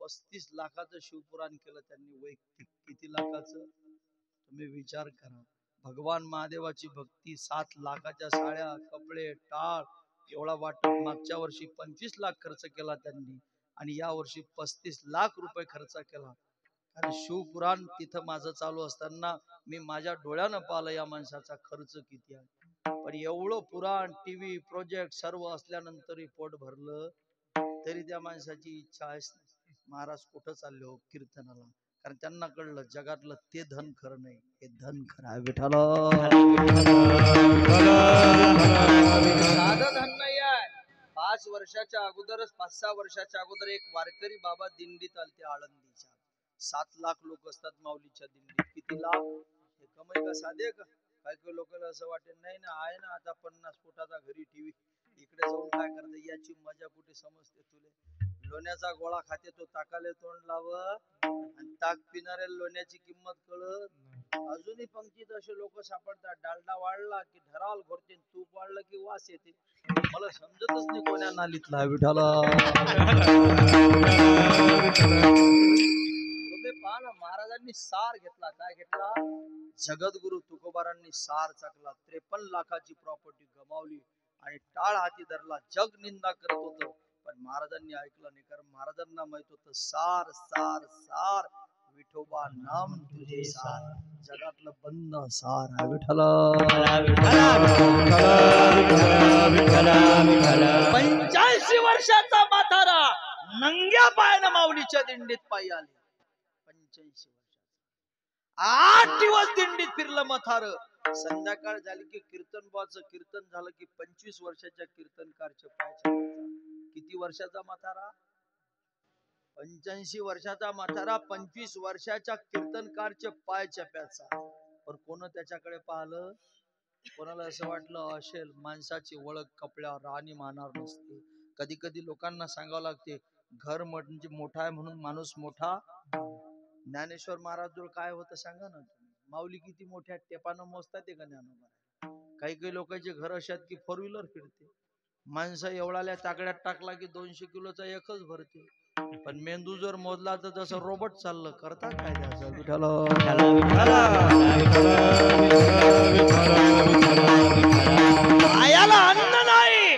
35 लाखाचं शिवपुराण केलं त्यांनी वैयक्तिक. किती लाखाचं तुम्ही विचार करा. भगवान महादेवाची भक्ती, 7 लाखाच्या साड्या, कपडे, टाळ एवढा वाटत. मागच्या वर्षी 25 लाख खर्च केला त्यांनी आणि या वर्षी 35 लाख रुपये खर्च केला. आणि शिवपुराण तिथं माझं चालू असताना मी माझ्या डोळ्यानं पाहिलं या माणसाचा खर्च किती आहे. पण एवढं पुराण, टीव्ही, प्रोजेक्ट सर्व असल्यानंतरही पोट भरलं तरी त्या माणसाची इच्छा आहेच नाही. महाराज कुठं चालले हो कीर्तनाला? कारण त्यांना कळलं जगातलं ते धन खरं नाही, हे धन खरं आहे. विठाल साधं धन नाही आहे. 5 वर्षाच्या अगोदरच 5-6 वर्षाच्या अगोदर एक वारकरी बाबा दिंडीत आलते आळंदीच्या. 7 लाख लोक असतात माऊलीच्या दिंडीत. किती लाख? हे कमाई का साधे का? काही लोकांना असं वाटेल नाही ना, आहे ना आता 50 फुटाचा घरी टीव्ही, इकडे जाऊन काय करते, याची मजा कुठे समजते तुले? लोण्याचा गोळा खाते तो ताकाले तोंड लाव आणि ताक पिणाऱ्या लोण्याची किंमत कळत. अजूनही पंक्तीत असे लोक सापडतात. डालडा वाढला की ढराल घोरते, तूप वाढलं की वास येते. मला समजतच नाही कोण्या नालीतला विठाला. तुम्ही पहा ना, महाराजांनी सार घेतला. काय घेतला? जगद्गुरु तुकोबारांनी सार चाकला. 53 लाखाची प्रॉपर्टी गमावली आणि टाळ हाती धरला. जग निंदा करत होतं पण महाराजांनी ऐकलं नाही. कारण महाराजांना माहित होतं सार सार सार विठोबा नाम तुझे सार. जगातलं बंद सार आहे विठ्ठल. 85 वर्षाचा म्हातारा नंग्या पायानं माऊलीच्या दिंडीत पायी आले. 85 वर्षाचा 8 दिवस दिंडीत फिरलं म्हातार. संध्याकाळ झाली की कीर्तनबाचं कीर्तन झालं की 25 वर्षाच्या कीर्तनकारच्या पायाच्या. किती वर्षाचा म्हातारा? 85 वर्षाचा म्हातारा 25 वर्षाच्या कीर्तनकारच्या पाय चप्याचा. पण कोण त्याच्याकडे पाहिलं? कोणाला असं वाटलं असेल माणसाची ओळख कपड्यावर राणी मानावर नसते. कधी कधी लोकांना सांगावं लागते घर म्हणजे मोठा आहे म्हणून माणूस मोठा. ज्ञानेश्वर महाराज जवळ काय होतं सांगा ना. माऊली किती मोठ्या टेपानं मोजतात ते का ज्ञानोबा? काही लोकांचे घर अशात की 4 व्हीलर फिरते. माणसं एवढाल्या ताकड्यात टाकला की 200 किलोचा एकच भरते. पण मेंदू जर मोजला तर जसं रोबोट चाललं. करता काय त्याचं विठ्ठल. पायाला अन्न नाही,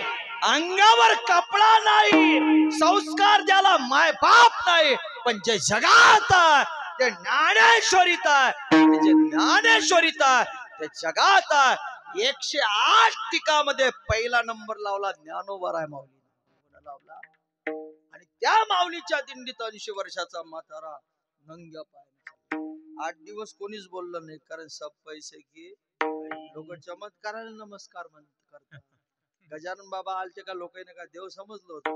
अंगावर कपडा नाही, संस्कार द्याला माय बाप नाही, पण जे जगात आहे ते ज्ञानेश्वरीत आहे. जे ज्ञानेश्वरीत आहे ते जगात आहे. 108 टीकामध्ये पहिला नंबर लावला ज्ञानोबा आहे माऊली लावला. आणि त्या माऊलीच्या दिंडीत 80 वर्षाचा म्हातारा नंग्या पाय. 8 दिवस कोणीच बोललं नाही. कारण सब पैसे की लोक चमत्काराने नमस्कार करतात. गजानन बाबा आलते का लोकांनी का देव समजलं होतं?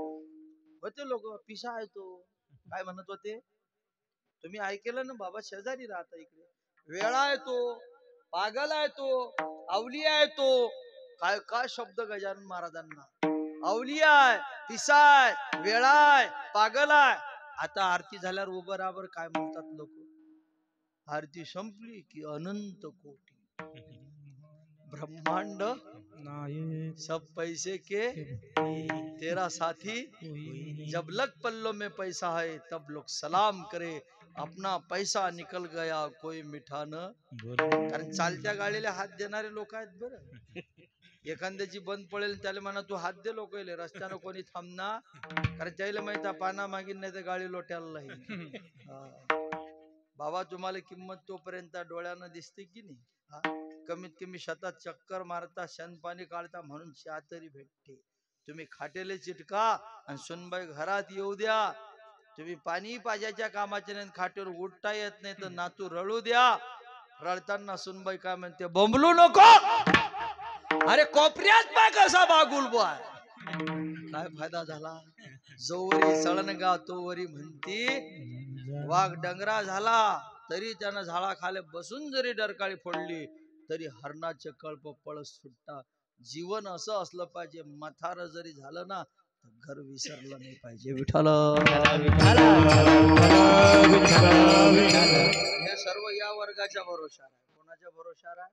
होते लोक पिसा आहे तो. काय म्हणत होते तुम्ही ऐकलं ना बाबा? शेजारी राहता इकडे. वेळा आहे तो, पागल आहे तो, अवली आहे तो. काय काय शब्द गजानन महाराजांना. अवली आहे, पिसाय, वेळाय, पागल आहे. आता आरती झाल्यावर उभं राहावर काय म्हणतात लोक? आरती संपली की अनंत कोटी ब्रह्मांड सब पैसे के तेरा साथी. जब लग पल्लों में पैसा है तब लोग सलाम करे. अपना पैसा निकल गया कोई मिठा न. कारण चालत्या गाडीला हात देणारे लोक आहेत बरं. एखाद्याची बंद पडेल त्याला म्हणा तू हात दे लोकायले. रस्त्यानं कोणी थांबना. कारण त्याला माहित आहे पाना मागीन नाही तर गाडी लोट्याला नाही. बाबा तुम्हाला किंमत तोपर्यंत डोळ्यानं दिसते की नाही. कमीत कमी शेतात चक्कर मारता, शेणपाणी काढता म्हणून चहा तरी भेटते. तुम्ही खाटेले चिटका आणि सुनबाई घरात येऊ द्या. तुम्ही पाणी पाजायच्या कामाचे नाही, खाटेवर उठता येत नाही तर नातू रडू द्या. रडताना सुनबाई काय म्हणते? बोंबलू नको. अरे कोपऱ्यात पाय कसा बागुल बुवा. काय फायदा झाला? जोवरी सळन गा तोवरी म्हणती. वाघ डंगरा झाला तरी त्यानं झाडाखाली बसून जरी डरकाळी फोडली तरी हरणाचे कळप पळस सुटता. जीवन असं असलं पाहिजे. म्हातार जरी झालं ना तर घर विसरलं नाही पाहिजे. विठ्ठल. हे सर्व या वर्गाच्या भरोशावर आहे. कोणाच्या भरोशावर आहे?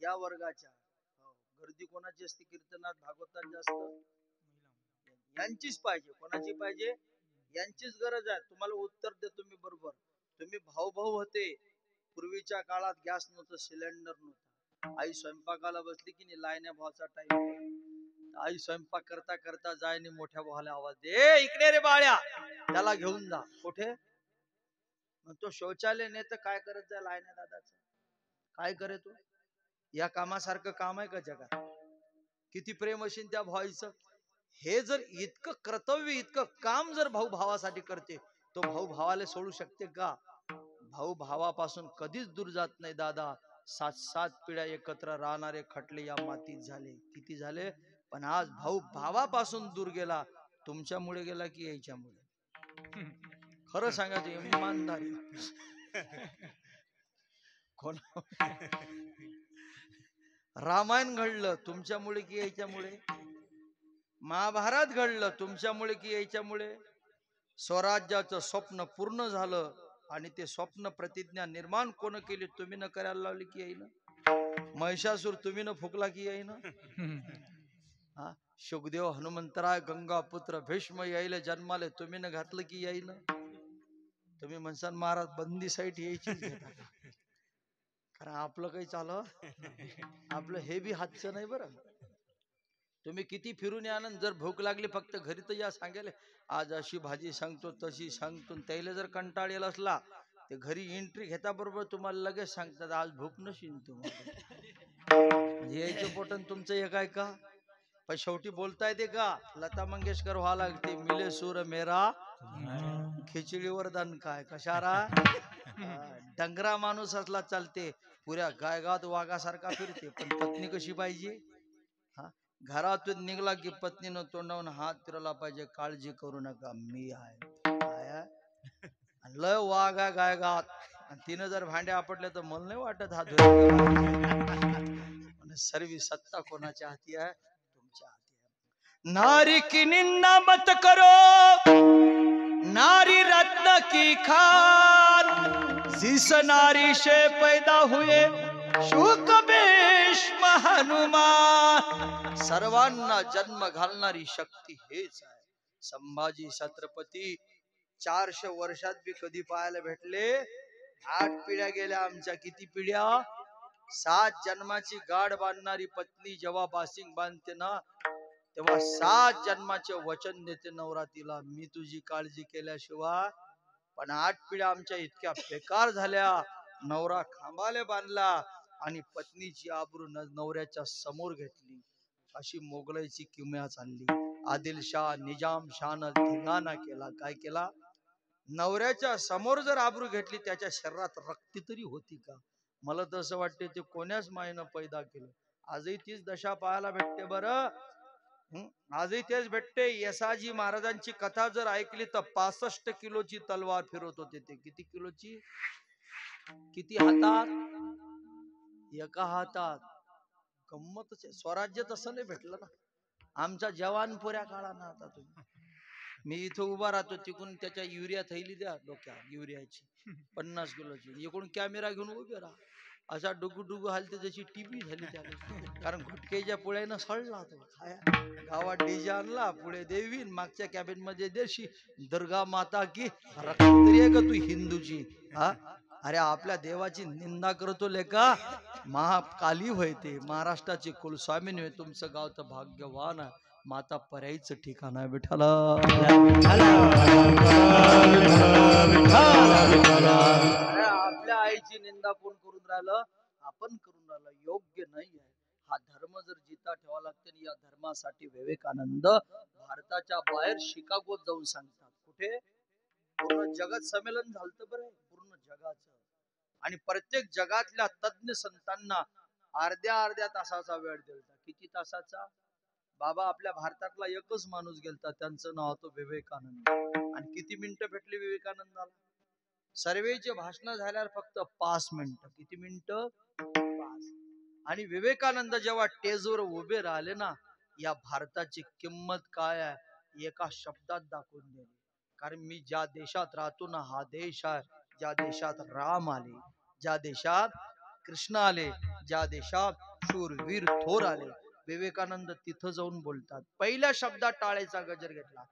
या वर्गाच्या. हो. गर्दी कोणाची असते कीर्तनात भागवतात जास्त? यांचीच पाहिजे. कोणाची पाहिजे? यांचीच गरज आहे. तुम्हाला उत्तर देतो मी बरोबर. तुम्ही भाऊ भाऊ होते. पूर्वीच्या काळात गॅस नव्हतं, सिलेंडर नव्हता. आई स्वयंपाकाला बसली की नाही, लायण्या भावाचा टाइम. आई स्वयंपाक करता करता जाय आणि मोठ्या भावाला आवाज दे, ए इकडे रे बाळ्या, त्याला घेऊन जा. कुठे? मग तो शौचालय नाही तर काय करत जाय लायण्या दादाचं? काय करे तो? या कामासारखं काम आहे का जगात? किती प्रेम असेल त्या भावाचं. हे जर इतकं कर्तव्य, इतकं काम जर भाऊ भावासाठी करते, तो भाऊ भावाला सोडू शकते का? भाऊ भावापासून कधीच दूर जात नाही दादा. 7-7 पिढ्या एकत्र राहणारे खटले या मातीत झाले. किती झाले? पण आज भाऊ भावापासून दूर गेला. तुमच्यामुळे गेला की याच्यामुळे? खरं सांगायचं इमानदारी. कोणा? रामायण घडलं तुमच्यामुळे की याच्यामुळे? महाभारत घडलं तुमच्यामुळे की याच्यामुळे? स्वराज्याचं स्वप्न पूर्ण झालं आणि ते स्वप्न प्रतिज्ञा निर्माण कोण केली? तुम्ही न करायला लावली की येईन? महिषासूर तुम्ही न फुकला की येईन? हा, शुकदेव हनुमंतराय गंगापुत्र भीष्म यायला जन्माले तुम्ही न घातलं की येईन? तुम्ही म्हणसान महाराज बंदी साईट यायची, कारण आपलं काही चालू आपलं हे बी हातचं नाही बरं. तुम्ही किती फिरून या ना, जर भूक लागली फक्त घरी तर या सांगायला, आज अशी भाजी सांगतो तशी सांगतो. त्याला जर कंटाळ येईल असला ते घरी एंट्री घेता बरोबर तुम्हाला लगेच सांगतात आज भूक नशीन तुम्हाला. यायचं पोटन तुमचं एक आहे का? पण शेवटी बोलता येते का? लता मंगेशकर व्हा लागते, मिले सूर मेरा खिचडीवर दण काय कशारा. डंगरा माणूस असला चालते, पुऱ्या गायगात वाघासारखा फिरते, पण पत्नी कशी पाहिजे? हा, घरातून निघला की पत्नीनं तोंडावून हात फिरवला पाहिजे, काळजी करू नका मी आहे. लय वाघ आहे गायगात, तिनं जर भांडे आपटले तर मला नाही वाटत हा सर्व सत्ता कोणाच्या हाती आहे? तुमच्या हाती आहे. नारी की निंदा मत करो, नारी रत्न की खान, जिस नारी से पैदा हुए शुक भीष्म हनुमान. सर्वांना जन्म घालणारी शक्ती हेच आहे. संभाजी छत्रपती 400 वर्षात बी कधी पाहायला भेटले? 8 पिढ्या गेल्या आमच्या. किती पिढ्या? 7 जन्माची गाठ बांधणारी पत्नी जेव्हा बासिंग बांधते ना, तेव्हा 7 जन्माचे वचन देते नवरा तिला, मी तुझी काळजी केल्याशिवाय. पण 8 पिढ्या आमच्या इतक्या बेकार झाल्या. नवरा खांबाले बांधला आणि पत्नीची आबरू नवऱ्याच्या समोर घेतली. अशी मोगलाईची किमया चालली. आदिलशाह निजामशाह धिंगाणा केला. काय केला? नवऱ्याच्या समोर जर आबरू घेतली, त्याच्या शरीरात रक्ती तरी होती का? मला तर असं वाटते ते कोण्याच मायेनं पैदा केलं. आजही तीच दशा पाहायला भेटते बरं. आजही तेच भेटते. यसाजी महाराजांची कथा जर ऐकली तर 65 किलोची तलवार फिरवत होते ते. किती किलोची? किती हातात? एका हातात. गंमतच आहे. स्वराज्य तसं नाही भेटलं ना आमच्या जवानपुऱ्या काळानं. आता तुम्ही, मी इथं उभा राहतो, तिकडून त्याच्या युरिया थैली द्या डोक्यात, युरियाची 50 किलोची. इकडून कॅमेरा घेऊन उभे राहा. अशा डुगू डुगू हालते जशी टीव्ही झाली त्याला, कारण गुटकेच्या पुळ्यानं सळला तो. गावात डीजे आणला, पुढे देवी, मागच्या कॅबिन मध्ये देशी दुर्गा माता की रक्तरी आहे का तू हिंदूची? हा, अरे आपल्या देवाची निंदा करतो लेका. महाकाली होय ते, महाराष्ट्राची कुलस्वामिनी होय. तुमचं गाव तर भाग्यवान आहे. माता पर्यायचं ठिकाण आहे. विठ्ठला आपल्या आईची निंदा कोण करून राहिलं? आपण करून राहिलं. योग्य नाही आहे. हा धर्म जर जिता ठेवा लागते, या धर्मासाठी विवेकानंद भारताच्या बाहेर शिकागोत जाऊन सांगतात. कुठे? पूर्ण जगत संमेलन झालं बरं, पूर्ण जगाचं. आणि प्रत्येक जगातल्या तज्ञ संतांना अर्ध्या तासाचा वेळ दिलता. किती तासाचा? बाबा आपल्या भारतातला एकच माणूस गेलता, त्यांचं नाव होतं विवेकानंद. आणि किती मिनिटं भेटली विवेकानंदाला? सर्वेचे भाषण झाल्यावर फक्त 5 मिनिटं. किती मिनिटं? 5. आणि विवेकानंद जेव्हा स्टेजवर उभे राहिले ना, या भारताची किंमत काय आहे एका शब्दात दाखवून दिली. कारण मी ज्या देशात राहतो ना, हा देश आहे ज्या देशात राम आले, ज्या देशात कृष्ण आले, ज्या देशात शूरवीर थोर आले, विवेकानंद तिथं जाऊन बोलतात. पहिल्या शब्दात टाळेचा गजर घेतला.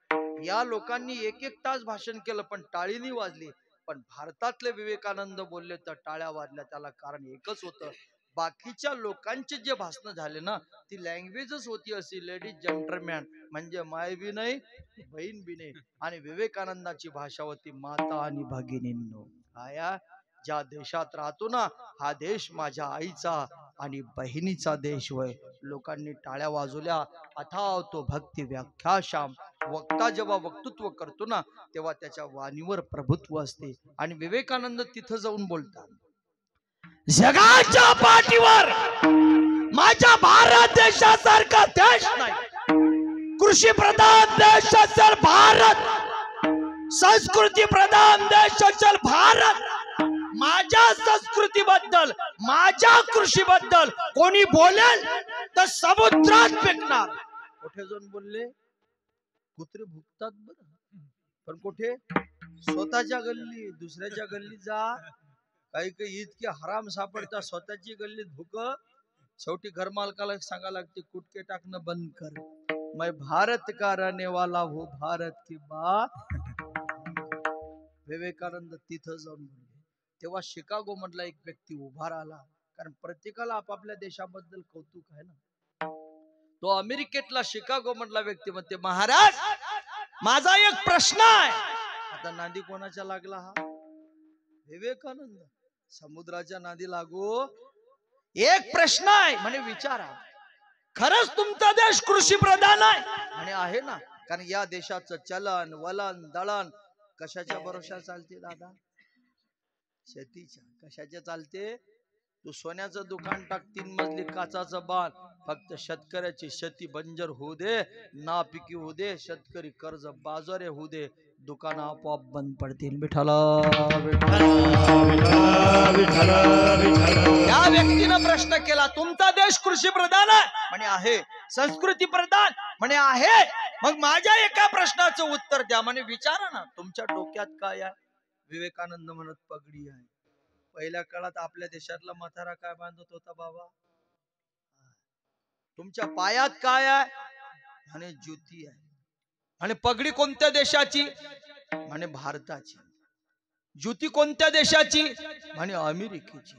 या लोकांनी एक एक तास भाषण केलं पण टाळी नाही वाजली. पण भारतातले विवेकानंद बोलले तर टाळ्या वाजल्या. त्याला कारण एकच होतं, बाकीच्या लोकांचे जे भाषण झाले ना, ती लँग्वेजच होती अशी, लेडीज जेंटलमॅन, म्हणजे माय बी नाही बहीण बी नाही. आणि विवेकानंदाची भाषा होती माता आणि भगिनींनो. आया ज्या देशात राहतो ना, हा देश माझ्या आईचा आणि बहिणीचा देश होय. लोकांनी टाळ्या वाजवल्या. अथाव तो भक्ती व्याख्या श्याम. वक्ता जेव्हा वक्तृत्व करतो ना, तेव्हा त्याच्या वाणीवर प्रभुत्व असते. आणि विवेकानंद तिथं जाऊन बोलतात, जगाच्या पाठीवर माझ्या भारत देशासारखा देश नाही. कृषी प्रधान देश असेल भारत, संस्कृती प्रधान देश असेल भारत. माझ्या संस्कृतीबद्दल, माझ्या कृषीबद्दल कोणी बोलेल तर समुद्रात फेकणार. कुठे जाऊन बोलले? कुत्रे भुकतात बरं, पण कुठे? स्वतःच्या गल्ली. दुसऱ्याच्या गल्ली जा, काही काही इतके हराम सापडतात. स्वतःची गल्लीत भुक. शेवटी घरमालकाला सांगा लागते कुटके टाकणं बंद कर. मैं भारत का रहने वाला हूँ, भारत की बात. विवेकानंद तिथं जाऊन बोलले. तेव्हा शिकागो मधला एक व्यक्ती उभा राहिला, कारण प्रत्येकाला आपापल्या देशाबद्दल कौतुक आहे ना. तो अमेरिकेतला शिकागो मधला व्यक्ती म्हणते, महाराज माझा एक प्रश्न आहे. आता नांदी कोणाच्या लागला हा? विवेकानंद. समुद्राच्या नादी लागू. एक प्रश्न आहे म्हणे, विचारा. खरंच तुमचा देश कृषी प्रधान आहे म्हणे, आहे ना. कारण या देशाचं चलन वलन दळण कशाच्या भरोशा चालते दादा? शेतीच्या. कशाच्या चालते? तू सोन्याचं दुकान टाक, 3 मजली काचाचं बांध, फक्त शेतकऱ्याची शेती बंजर होऊ दे, नापिकी होऊ दे, शेतकरी कर्ज बाजारे होऊ दे, दुकान आपोआप बंद पडतील. विठ्ठला या व्यक्तीनं प्रश्न केला, तुमचा देश कृषी प्रधान आहे म्हणे, आहे. संस्कृती प्रधान म्हणे, आहे. मग माझ्या एका प्रश्नाचं उत्तर द्या म्हणे. विचारा ना, तुमच्या डोक्यात काय आहे? विवेकानंद म्हणत, पगडी आहे. पहिल्या काळात आपल्या देशातला म्हातारा काय बांधत होता बाबा? तुमच्या पायात काय आहे? म्हणे ज्योती आहे. आणि पगडी कोणत्या देशाची? म्हणे भारताची. ज्योती कोणत्या देशाची? म्हणे अमेरिकेची.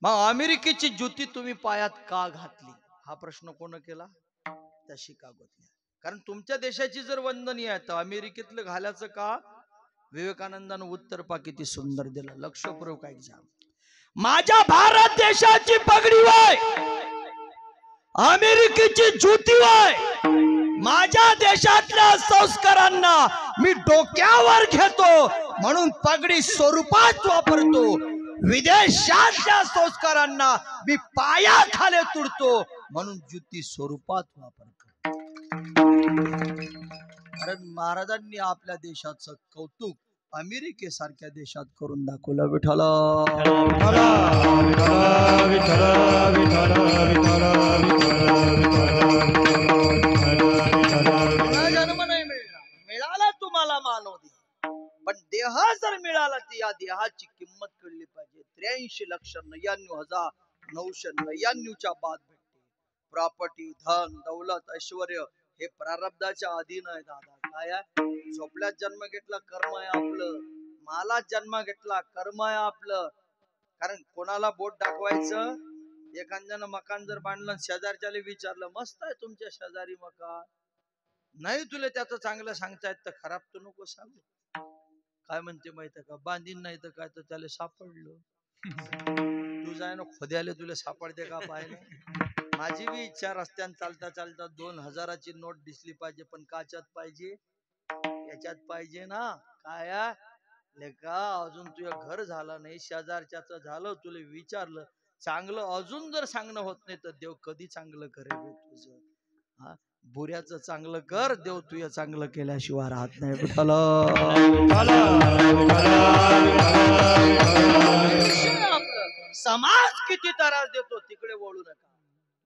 मग अमेरिकेची ज्योती तुम्ही पायात का घातली? हा प्रश्न कोण केला? त्या शिकागोतल्या. कारण तुमच्या देशाची जर वंदनी आहे तर अमेरिकेतलं घालायचं का? विवेकानंदानं उत्तर पा किती सुंदर दिलं. लक्षपूर्वक ऐका. माझ्या भारत देशाची पगडी वय, अमेरिकेची ज्योती वय. माझ्या देशातल्या संस्कारांना मी डोक्यावर घेतो म्हणून पगडी स्वरूपात वापरतो. विदेशातल्या संस्कारांना मी पायाखाली तुडतो म्हणून ज्योती स्वरूपात वापरतो. कारण महाराजांनी आपल्या देशाचं कौतुक अमेरिकेसारख्या देशात करून दाखवलं. विठ्ठला जन्म नाही मिळाला, मिळाला तुम्हाला मानव देह, पण देह जर मिळाला तर या देहाची किंमत कळली पाहिजे. 83,99,999 बाद भेटते. प्रॉपर्टी, धन, दौलत, ऐश्वर्य हे प्रारब्धाच्या अधीन आहे दादा. काय आहे? झोपल्यात जन्म घेतला, कर्म आहे आपलं. मालात जन्म घेतला, कर्म आहे आपलं. कारण कोणाला बोट दाखवायचं? एखाद्यानं मकान जर बांधलं, शेजारच्याला विचारलं, मस्त आहे तुमच्या शेजारी मकान, नाही तुला त्याचं चांगलं सांगतायत तर खराब तर नको सांगू. काय म्हणते माहिती का? बांधीन नाही तर काय तर त्याला सापडलं. तू जाय ना खोद्याला, तुला सापडते का पाहायला? माझी बी इच्छा, रस्त्याने चालता चालता 2000ची नोट दिसली पाहिजे, पण काच्यात पाहिजे, याच्यात पाहिजे ना. काय लेका, अजून तुझं घर झालं नाही, शेजारच्याच झालं, तुला विचारलं चांगलं, अजून जर सांगणं होत नाही तर देव कधी चांगलं करेल तुझं? हा, बुऱ्याचं चांगलं कर, देव तुझं चांगलं केल्याशिवाय राहत नाही. समाज किती त्रास देतो तिकडे वळू नका.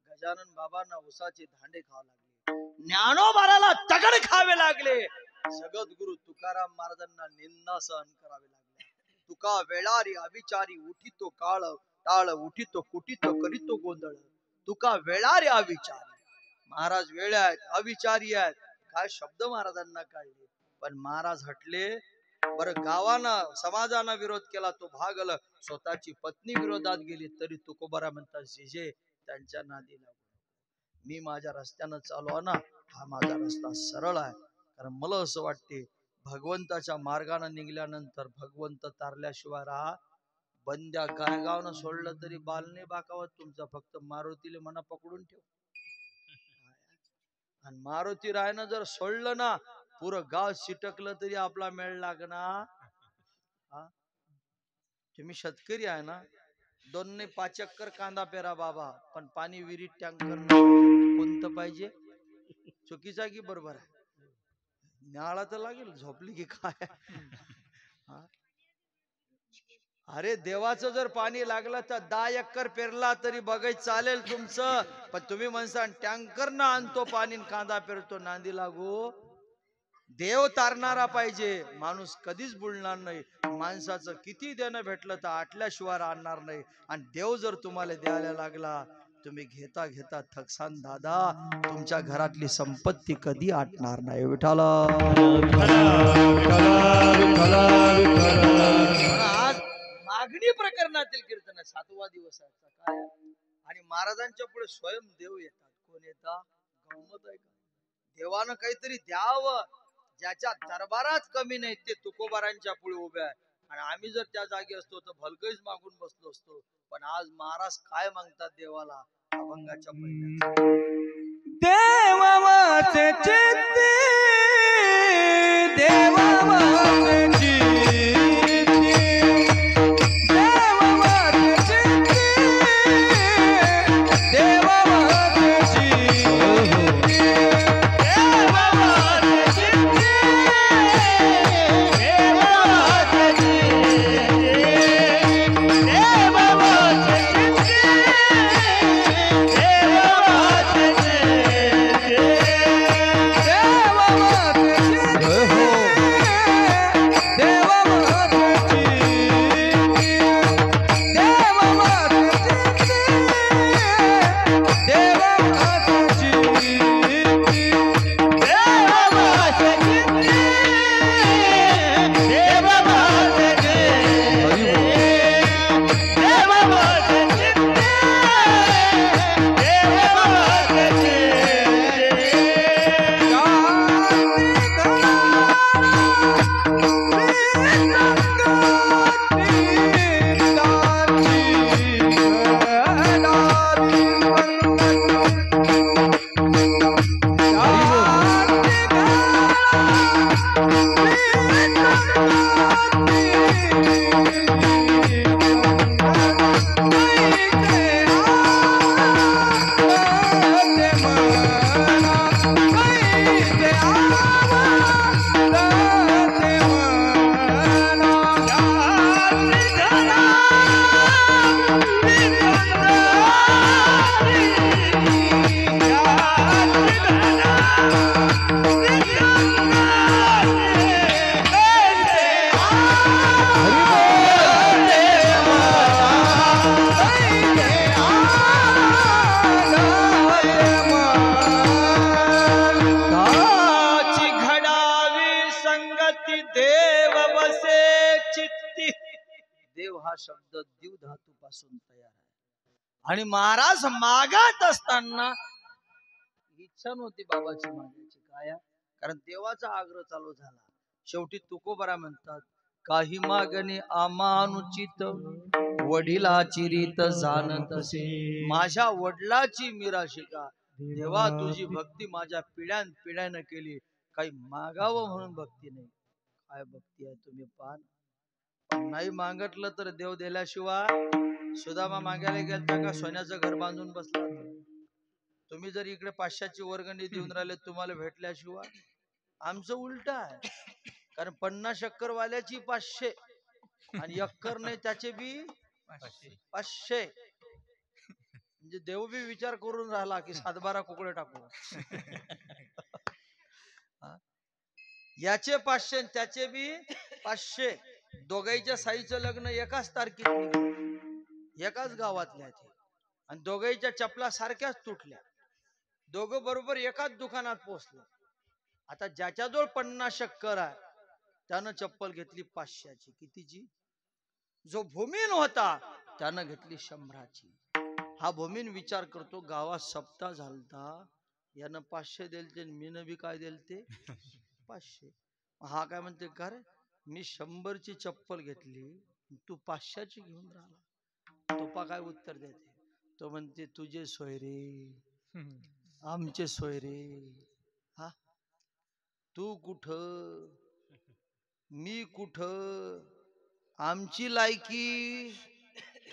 गजानन बाबांना उसाचे धांडे खावे लागले, ज्ञानोबाला दगड खावे लागले, जगद्गुरु तुकाराम महाराजांना निंदा सहन करावे लागले. तुका वेळारी अविचारी उठितो काळ टाळ उठितो कुटितो करीतो गोंधळ तुका वेळारी अविचारी. महाराज वेळ आहेत, अविचारी आहेत, काय शब्द महाराजांना काढले. पण महाराज हटले. बरं गावानं समाजानं विरोध केला तो भागल, स्वतःची पत्नी विरोधात गेली तरी तुकोबारा म्हणतात जिजे त्यांच्या नादी लागू. मी माझ्या रस्त्यानं चालू ना, हा माझा रस्ता सरळ आहे. कारण मला असं वाटते भगवंताच्या मार्गाने निघाल्यानंतर भगवंत तारल्याशिवाय राहा. बंद्या गायगावनं सोडलं तरी बालने बाकावत तुमचा, फक्त मारुतीले मना पकडून ठेव. आणि मारुती रायनं जर सोडलं ना, पुरं गाव सिटकलं तरी आपला मेळ लागणार. तुम्ही शेतकरी आहे ना, 2 ने 5 एकर कांदा पेरा बाबा, पण पाणी विहिरीत टँकर कोणतं पाहिजे? चुकीचा की बरोबर आहे? न्याळा तर लागेल, झोपली की काय? अरे देवाचं जर पाणी लागलं तर 10 एकर पेरला तरी बघाय चालेल तुमचं. पण तुम्ही म्हणता टँकर ना आणतो पाणी कांदा पेरतो, नांदी लागू. देव तारणारा पाहिजे, माणूस कधीच बोलणार नाही. माणसाचं किती देणं भेटलं तर आटल्याशिवाय आणणार नाही. आणि देव जर तुम्हाला द्यायला लागला, तुम्ही घेता घेता थकसान दादा, तुमच्या घरातली संपत्ती कधी आटणार नाही. विठाला आज मागणी प्रकरणातील कीर्तन 7वा दिवस आहे काय. आणि महाराजांच्या पुढे स्वयं देव येतात. कोण येतात? गंमत आहे का? देवानं काहीतरी द्यावं, ज्याच्या दरबारात कमी नाही ते तुकोबारांच्या पुढे उभे आहे. आणि आम्ही जर त्या जागी असतो तर भलकच मागून बसलो असतो. पण आज महाराज काय मागतात देवाला? अभंगाच्या पहिल्या देवाचे चित्ते देवाचे हा शब्द द्यू धातू पासून तयार आहे. आणि महाराज मागत असताना इच्छा नव्हती बाबाची मागायची काय, कारण देवाचा आग्रह चालू झाला. शेवटी तुकोबरा म्हणतात काही मागणे अमानुचित वडिलाची रीत जाणतसे. माझ्या वडिलाची मिराशिका देवा, तुझी भक्ती माझ्या पिढ्यान पिढ्यानं केली, काही मागावं म्हणून भक्ती नाही. काय भक्ती आहे तुम्ही पाहा. नाही मागितलं तर देव दिल्याशिवाय सुदामा मागायला गेलता का सोन्याचं घर बांधून बसला. तुम्ही जर इकडे 500ची वर्गणी देऊन राहिले तुम्हाला भेटल्याशिवाय. आमचं उलट आहे, कारण 50 एकर वाल्याची 500 आणि एकर नाही त्याचे बी 500. म्हणजे देव बी विचार करून राहिला की 7-12 कुकडे टाकू. याचे 500 त्याचे बी 500. दोघांच्या साईचं लग्न एकाच तारखेत निघालं. एकाच गावातल्या ते आणि दोघांच्या चपला सारख्याच तुटल्या. दोघं बरोबर एकाच दुकानात पोहोचले. आता ज्याच्याजवळ 50 शक्कर आहे त्यानं चप्पल घेतली 500ची. कितीची? जो भूमीन होता त्यानं घेतली 100ची. हा भूमीन विचार करतो गावात सप्ताह झालता, यानं 500 दिलते, मीनं बी काय दिलते 500. हा काय म्हणते, का रे मी 100ची चप्पल घेतली, तू 500ची घेऊन राहिला. तोपा काय उत्तर देते, तो म्हणते तुझे सोयरे आमचे सोयरे. हा तू कुठं मी कुठं, आमची लायकी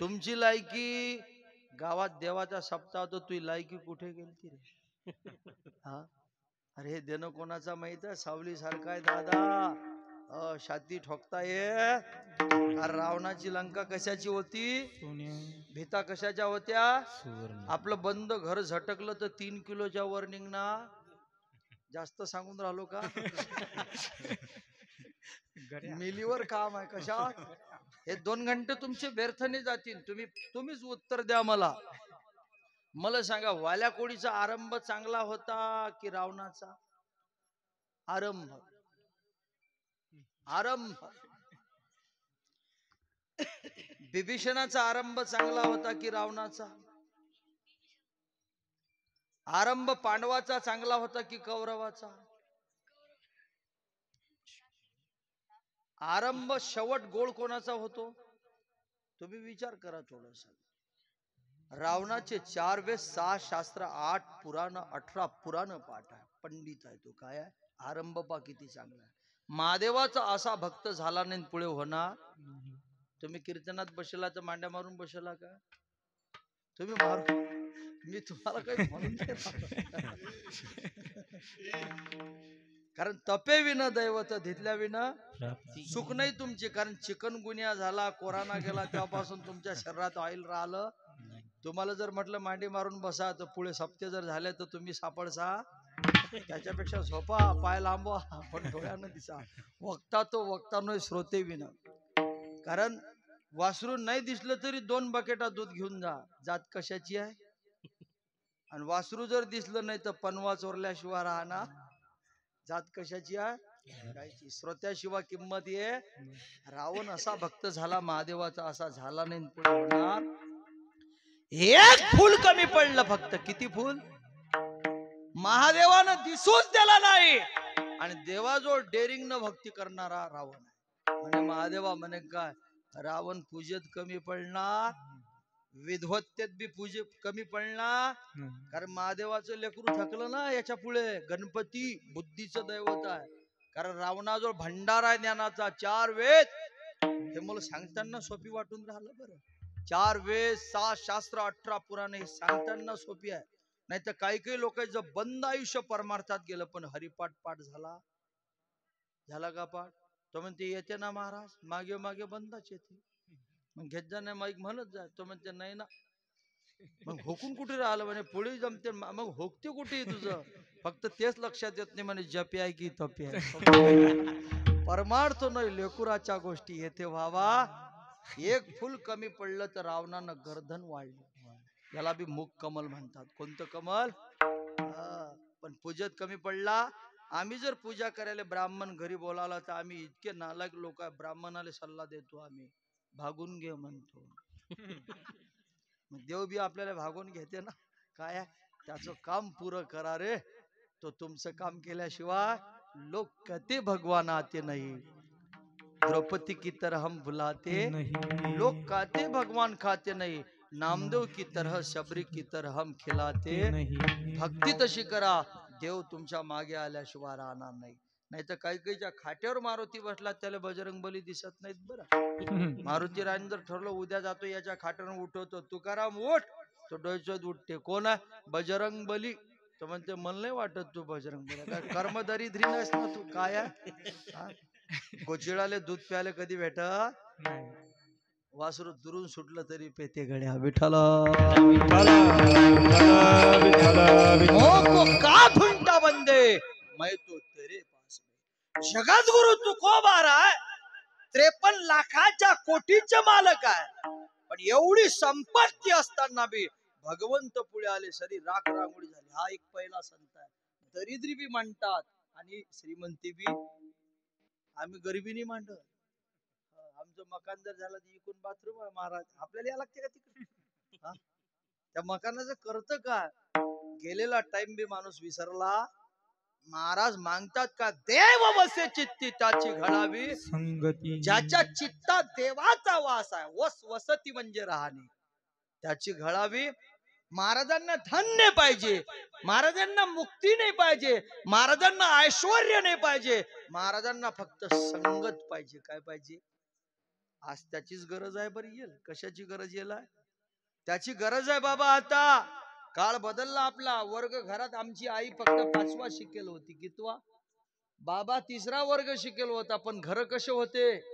तुमची लायकी. गावात देवाचा सप्ताह होतो, तुझी लायकी कुठे गेलती रे? हा अरे हे देणं कोणाचा माहित आहे? सावली सारखा आहे दादा. छाती ठोकता ये. रावणाची लंका कशाची होती? भीता कशाच्या होत्या? आपलं बंद घर झटकलं तर 3 किलोच्या वर निघणार. जास्त सांगून राहिलो का? मिलीवर काम आहे. कशा हे 2 घंटे तुमचे व्यर्थने जातील. तुम्हीच उत्तर द्या मला. मला सांगा, वाल्या कोळीचा आरंभ चांगला होता की रावणाचा? आरंभ बिभीषणाचा आरंभ चांगला होता की रावणाचा? आरंभ पांडवाचा चांगला होता की कौरवाचा? आरंभ शेवट गोळ कोणाचा होतो? तुम्ही विचार करा थोडस. रावणाचे 4 वेद, 6 शास्त्र, 8 पुराण, 18 पुराण पाठ आहे. पंडित आहे तो. काय आहे? आरंभ पा किती चांगला आहे. महादेवाचा असा भक्त झाला नाही पुढे होणार. तुम्ही कीर्तनात बसला तर मांड्या मारून बसला का? तुम्ही मारू, मी तुम्हाला काही म्हणून कारण तपे विना दैवत धितल्या विना सुख नाही तुमची. कारण चिकनगुनिया झाला, कोरोना गेला, तेव्हापासून तुमच्या शरीरात ऑइल राहिलं. तुम्हाला जर म्हटलं मांडी मारून बसा तर पुढे सप्ते जर झाले तर तुम्ही सापडसा. त्याच्यापेक्षा झोपा, पाय लांबवा, पण डोळ्यानं दिसा. वक्ता तो वक्ता नोय श्रोते विना. कारण वासरू नाही दिसलं तरी 2 बकेटा दूध घेऊन जा. जात कशाची आहे? आणि वासरू जर दिसलं नाही तर पनवा चोरल्याशिवाय राहणार. जात कशाची आहे? श्रोत्याशिवाय किंमत ये. रावण असा भक्त झाला महादेवाचा, असा झाला नाही पुढे होणार. एक फूल कमी पडलं फक्त. किती फूल? महादेवानं दिसूच दिला नाही. आणि देवाजवळ डेअरिंग न भक्ती करणारा रावण आहे. म्हणजे महादेवा म्हणे काय, रावण पूजेत कमी पडणार, विधवत्तेत बी पूजे कमी पडणार. कारण महादेवाचं लेकरू थकलं ना याच्या पुढे. गणपती बुद्धीचं दैवत आहे. कारण रावणाजवळ भंडार आहे ज्ञानाचा. 4 वेद. हे मला सांगताना सोपी वाटून राहिलं बरं. 4 वेद, 6 शास्त्र, 18 पुराण हे सांगताना सोपी आहे. नाही तर काही लोकांचं बंद आयुष्य परमार्थात गेलं. पण हरिपाठ पाठ झाला का पाठ? तो म्हणते येते ना महाराज, मागे मागे बंदाच येते. मग घेत जा नाही माईक म्हणत जा. तो म्हणते नाही ना. मग होकून कुठे राहिलं म्हणे, पुढे जमते. मग होकते कुठे तुझं? फक्त तेच लक्षात येत नाही म्हणे, जपी आहे की तपी आहे. परमार्थ नाही लेकुराच्या गोष्टी येते व्हावा. एक फुल कमी पडलं तर रावणानं गर्दन वाढलं. याला बी मुख कमल म्हणतात. कोणतं कमल? पण पूजेत कमी पडला. आम्ही जर पूजा करायला ब्राह्मण घरी बोलावला तर आम्ही इतके नालायक लोक आहे, ब्राह्मणाला सल्ला देतो आम्ही, भागून घे म्हणतो. देव बी आपल्याला भागून घेते ना. काय त्याचं काम पुरं करा रे. तो तुमचं काम केल्याशिवाय लोक कहते भगवान आते नहीं. द्रौपदी की तरह हम बुलाते नहीं, लोग कहते भगवान खाते नहीं. नामदेव की तरह, शबरी की तरह हम खिलाते नहीं. भक्ती तशी करा, देव तुमच्या मागे आल्याशिवाय राहणार नाही. नाही तर काही खाट्यावर मारुती बसला त्याला बजरंग बली दिसत नाहीत बरं. मारुती राणी जर ठरलं उद्या जातो याच्या खाट्यावर उठवतो, तुकाराम उठ, तो डोळ्यात उठते. कोण आहे? बजरंग बली. तो म्हणते मला नाही वाटत तू बजरंग बली. काय कर्मदरिद्री नाहीस ना तू? काय आहे? गोचिळाले दूध प्यायला कधी भेटत? वासरू दुरून सुटलं तरी पेते गड्या. विठ्ठल का धुंटा बंदे मैं तो तेरे पास में. जगत गुरु तू को बारा है, 53 लाखाच्या कोटीचे मालक आहे, पण एवढी संपत्ती असताना बी भगवंत पुढे आले, सरी राख रांगोळी झाली. हा एक पहिला संत आहे. दरिद्री बी मांडतात आणि श्रीमंती बी. आम्ही गरिबीनी मांडत. आमचं मकान जर झालं तर इकून बाथरूम आहे महाराज, आपल्याला या लागते का तिकडे? त्या मकानाचं करत का? गेलेला टाइम बी माणूस विसरला. महाराज मागतात का, देव वसे चित्ती त्याची घडावी संगती. ज्याच्या चित्तात देवाचा वास आहे, वसती म्हणजे राहणे, त्याची घडावी. महाराजांना धन नाही पाहिजे, महाराजांना मुक्ती नाही पाहिजे, महाराजांना ऐश्वर्य नाही पाहिजे, महाराजांना फक्त संगत पाहिजे. काय पाहिजे? आज त्याचीच गरज आहे. बरी येईल कशाची गरज येईल? त्याची गरज आहे बाबा. आता काळ बदलला आपला. वर्ग घरात आमची आई फक्त 5वा शिकेल होती. कितवा? बाबा 3रा वर्ग शिकेल होता. पण घर कसे होते?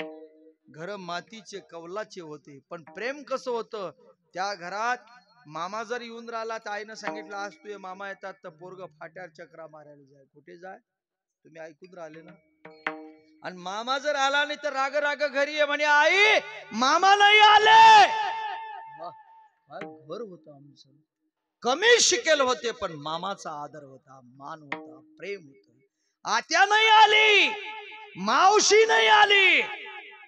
घर मातीचे कौलाचे होते. पण प्रेम कसं होतं त्या घरात? मामा जर येऊन राहिला तर आईनं सांगितलं, आज तुझे मामा येतात तर पोरग फाट्यावर चक्रा मारायला जाय. कुठे जाय? तुम्ही ऐकून राहिले ना? आणि मामा जर आला नाही तर राग राग घरी ये म्हणे, आई मामा नाही आले. काय घर होतं आमचं. कमी शिकेल होते पण मामाचा आदर होता, मान होता, प्रेम होत. आत्या नाही आली, मावशी नाही आली,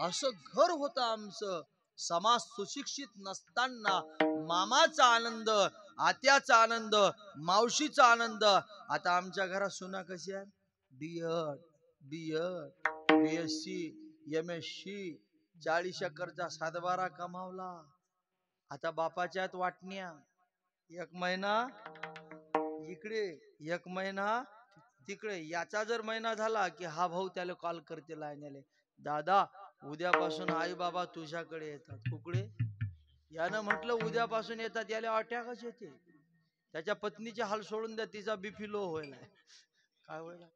असं घर होतं आमचं. समाज सुशिक्षित नसताना मामाचा आनंद, आत्याचा आनंद, मावशीचा आनंद. आता आमच्या घरात सुना कशी आहे? BEd, BSc, MSc, 40 एकरचा 7-12 कमावला. आता बापाच्यात वाटण्या. 1 महिना इकडे, 1 महिना तिकडे. याचा जर महिना झाला की हा भाऊ त्याला कॉल करते लाईनले, दादा उद्यापासून आई बाबा तुझ्याकडे येतात. कुकडे? यानं म्हटलं उद्यापासून येतात, याला अटॅकच येते. त्याच्या पत्नीचे हाल सोडून द्या, तिचा BP लो व्हायला. काय व्हायला?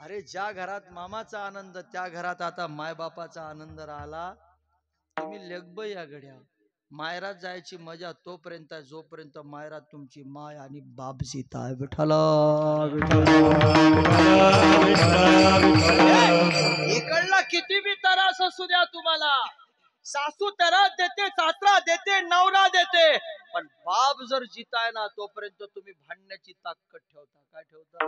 अरे ज्या घरात मामाचा आनंद त्या घरात आता मायबापाचा आनंद राहिला. तुम्ही लेगब या घड्या. मायरात जायची मजा तोपर्यंत जोपर्यंत मायरात तुमची माय आणि बाप सीता आहे. विठ्ठला इकडला किती बी त्रास असू द्या तुम्हाला, सासू त्रास देते, सासरा देते, नवरा देते, पण बाप जर जिताय ना तोपर्यंत तुम्ही भांडण्याची ताकद ठेवता. काय ठेवता?